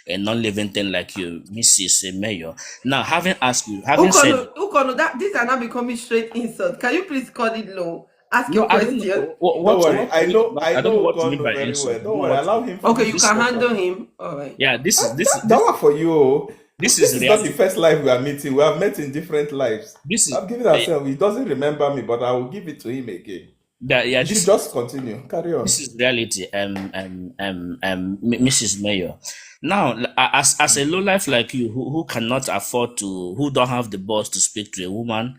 a non-living thing like you, Mrs. Mayor. Now, having asked you, Ukonu, that these are now becoming straight insults. Can you please call it low? Ask your question. Don't worry, I know Ukonu very well. Don't worry, allow him. Okay, you can handle him. All right. Yeah, this is that one for you. This is reality. Not the first life we are meeting. We have met in different lives. I've given ourselves. He doesn't remember me, but I will give it to him again. You should just continue. Carry on. This is reality. Mrs. Mayor. Now, as a low life like you, who cannot afford to, who don't have the balls to speak to a woman,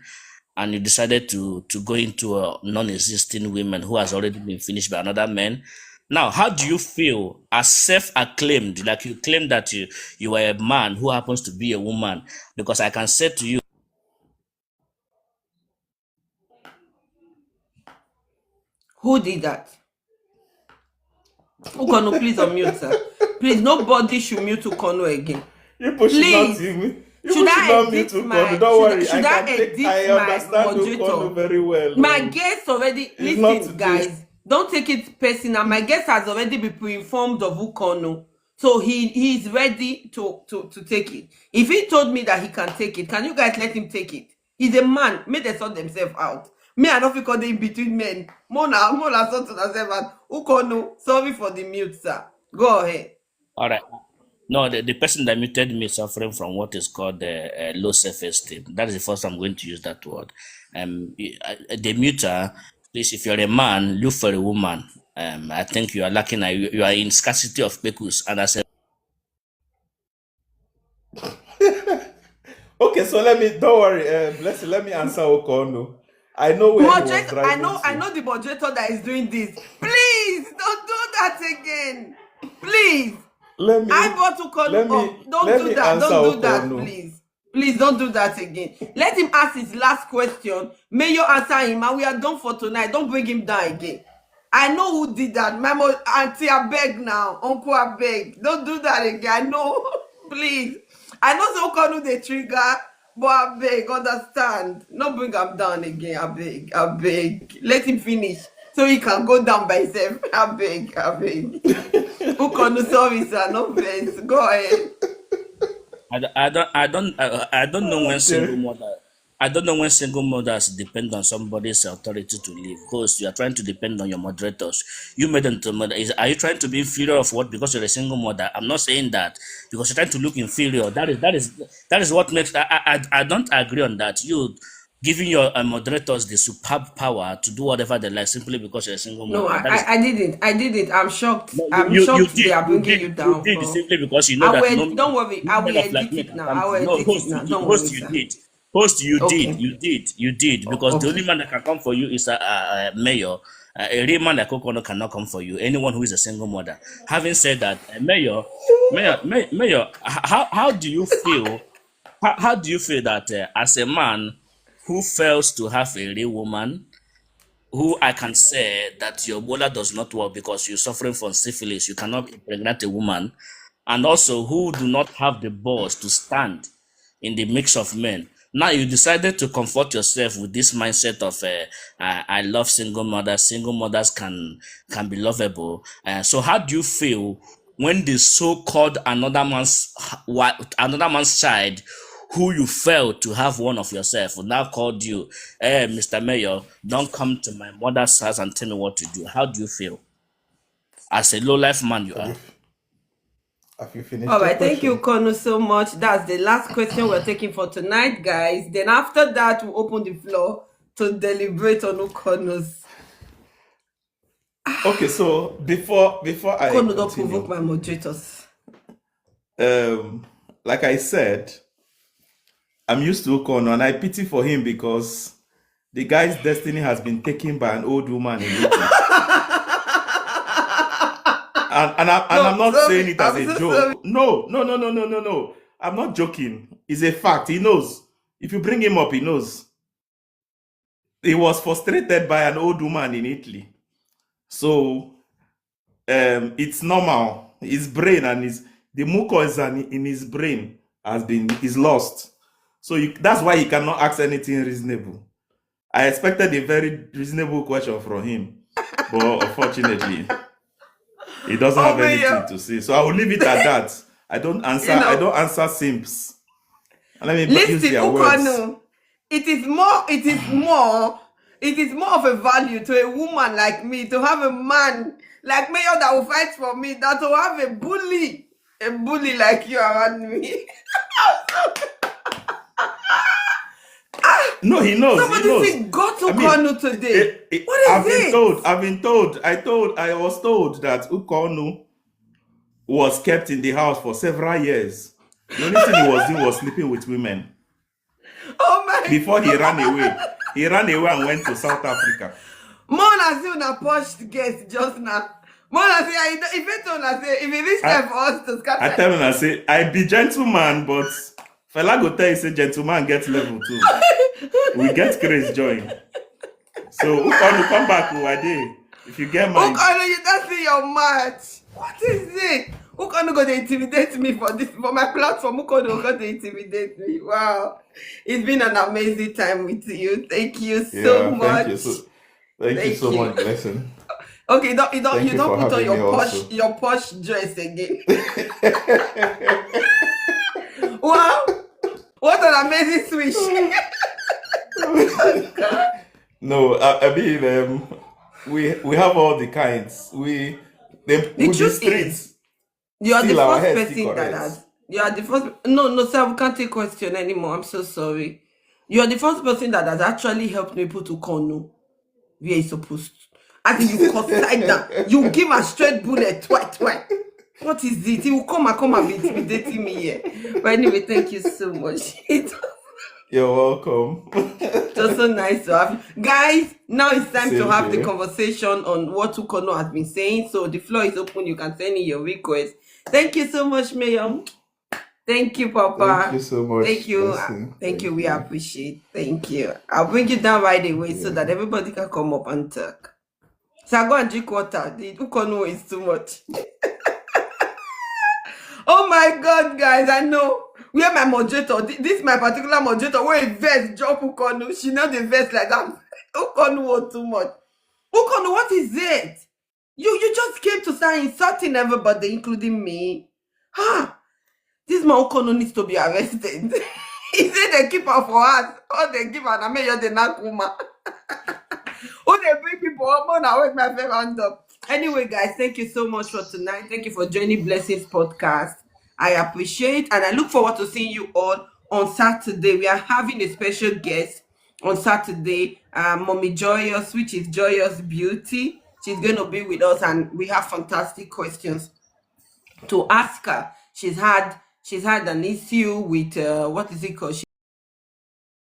and you decided to go into a non-existing woman who has already been finished by another man. Now, how do you feel as self-acclaimed, like you claim that you are a man who happens to be a woman? Because I can say to you, who did that? Ukonu, please unmute, sir. Please, nobody should mute Ukonu again. Please. Should I edit my? Don't worry. I understand Ukonu very well. My guest already. Listen, guys. Don't take it personal. My guest has already been pre-informed of Ukonu, so he's ready to take it. If he told me that he can take it, can you guys let him take it? He's a man. May they sort themselves out. Me, I don't feel called in between men. Mona sort to themselves out. Ukonu, sorry for the mute, sir. Go ahead. All right. No, the person that muted me is suffering from what is called low self-esteem. That is the first I'm going to use that word. The muter, please, if you're a man, look for a woman. I think you are lacking. You are in scarcity of pekus, and I said. Okay, so don't worry, Blessing. Let me answer Okono. I know where he was driving I know the moderator that is doing this. Please don't do that again. Please. Let me I brought Ukonu let me up. Don't let do me that. answer Don't do that, Okonu. please. Please don't do that again. Let him ask his last question. May you answer him, and we are done for tonight. Don't bring him down again. I know who did that. My auntie, I beg now. Uncle, I beg. Don't do that again. I know. Please. I know so Ukonu the trigger, but I beg, understand. Don't bring him down again. I beg. I beg. Let him finish so he can go down by himself. I beg. I beg. Ukonu, sorry, sir. No offense. Go ahead. I don't know when single Okay. mother. I don't know when single mothers depend on somebody's authority to live. Host, you are trying to depend on your moderators. You made them to mother. Are you trying to be inferior of what because you're a single mother? I'm not saying that because you're trying to look inferior. That is what makes. I don't agree on that. You giving your moderators the superb power to do whatever they like simply because you're a single No, mother. That is I didn't. I did it. I'm shocked. no, I'm you shocked they did, are bringing you you down, did but simply because you know I that will. Don't worry. no I men will of like edit me it can now. come I to will you. No, edit it now. Don't worry, host, you sir. did. Host, Okay. you did, because the only Okay. man that can come for you is a mayor. A real man like Okono cannot come for you. Anyone who is a single mother. Having said that, mayor, how do you feel? How do you feel that as a man who fails to have a real woman, who I can say that your bola does not work because you're suffering from syphilis, you cannot impregnate a woman, and also who do not have the balls to stand in the mix of men. Now you decided to comfort yourself with this mindset of I love single mothers. Single mothers can be lovable. So how do you feel when the so-called another man's child, who you failed to have one of yourself, will now called you, hey, Mr. Mayor, don't come to my mother's house and tell me what to do? How do you feel as a low-life man you Have are? you have you finished All your right. Thank you, question? Kono, so much. That's the last question we're taking for tonight, guys. Then after that, we'll open the floor to deliberate on Ukono's. Okay, so before I Ukono don't provoke continue, my moderators. like I said, I'm used to Okono and I pity for him because the guy's destiny has been taken by an old woman in Italy. I'm No, not saying sorry. it as I'm a so sorry. joke. No. I'm not joking. It's a fact. He knows. If you bring him up, he knows. He was frustrated by an old woman in Italy. So it's normal. His brain and the mucosa in his brain is lost. So that's why he cannot ask anything reasonable. I expected a very reasonable question from him, but unfortunately, he doesn't Oh, have anything Mayor. to say. So I will leave it at that. I don't answer. You I know, don't answer simps. And let me use listen, their words. Ukono. It is more of a value to a woman like me to have a man like Mayor that will fight for me than to have a bully like you around me. No, he knows. He Somebody knows. say, go to I mean, Kano today. What is I was told that Ukonu was kept in the house for several years. The only thing he was doing was sleeping with women. Oh my Before he God. ran away. He ran away and went to South Africa. Mona say una posh guest just now. Mona say, if it una say, if it reach time for us to I scatter. tell him, I say, I be gentleman, but fella go tell you say gentleman gets level too. We get crazy join. So Ukonu come back Uwade. If you get mind. Ukano, you don't see your match. What is it? Ukano going to intimidate me for my platform. Ukano going to intimidate me. Wow. It's been an amazing time with you. Thank you so much. Thank you so much, Blessing. Okay, you Thank you don't for put on having me also. your posh dress again. Wow. What an amazing switch. No, I mean, we have all the kinds. The With the truth streets, is, you are the still our first heads still person that correct. has. You are the first. No, sir, we can't take question anymore. I'm so sorry. You are the first person that has actually helped me put Ukonu where he's supposed to. As in, you cut side down. You give a straight bullet twice. What is it? He will come and be intimidating me here. But anyway, thank you so much. You're welcome. Just so nice to have you. Guys, now it's time to Same have the here. conversation on what Ukono has been saying. So the floor is open. You can send in your request. Thank you so much, Mayor. Thank you, Papa. Thank you so much. Thank you. Blessing. Thank you. We appreciate. Thank you. I'll bring you down right away so Yeah. that everybody can come up and talk. So I go and drink water. The Ukono is too much. Oh my God, guys, I know. Where my moderator, this my particular moderator, where a vest drop Ukono. She know the vest like that. Ukono was too much. Ukono, what is it? You just came to start insulting everybody, including me. Ha! This man Ukono needs to be arrested. He said they keep her for us. Or they give her a mayor the Nakuma. Oh, they bring people up on our with my favorite hand up. Anyway, guys, thank you so much for tonight. Thank you for joining Blessings Podcast. I appreciate and I look forward to seeing you all on Saturday. We are having a special guest on Saturday, Mommy Joyous, which is Joyous Beauty. She's going to be with us and we have fantastic questions to ask her. She's had an issue with what is it called?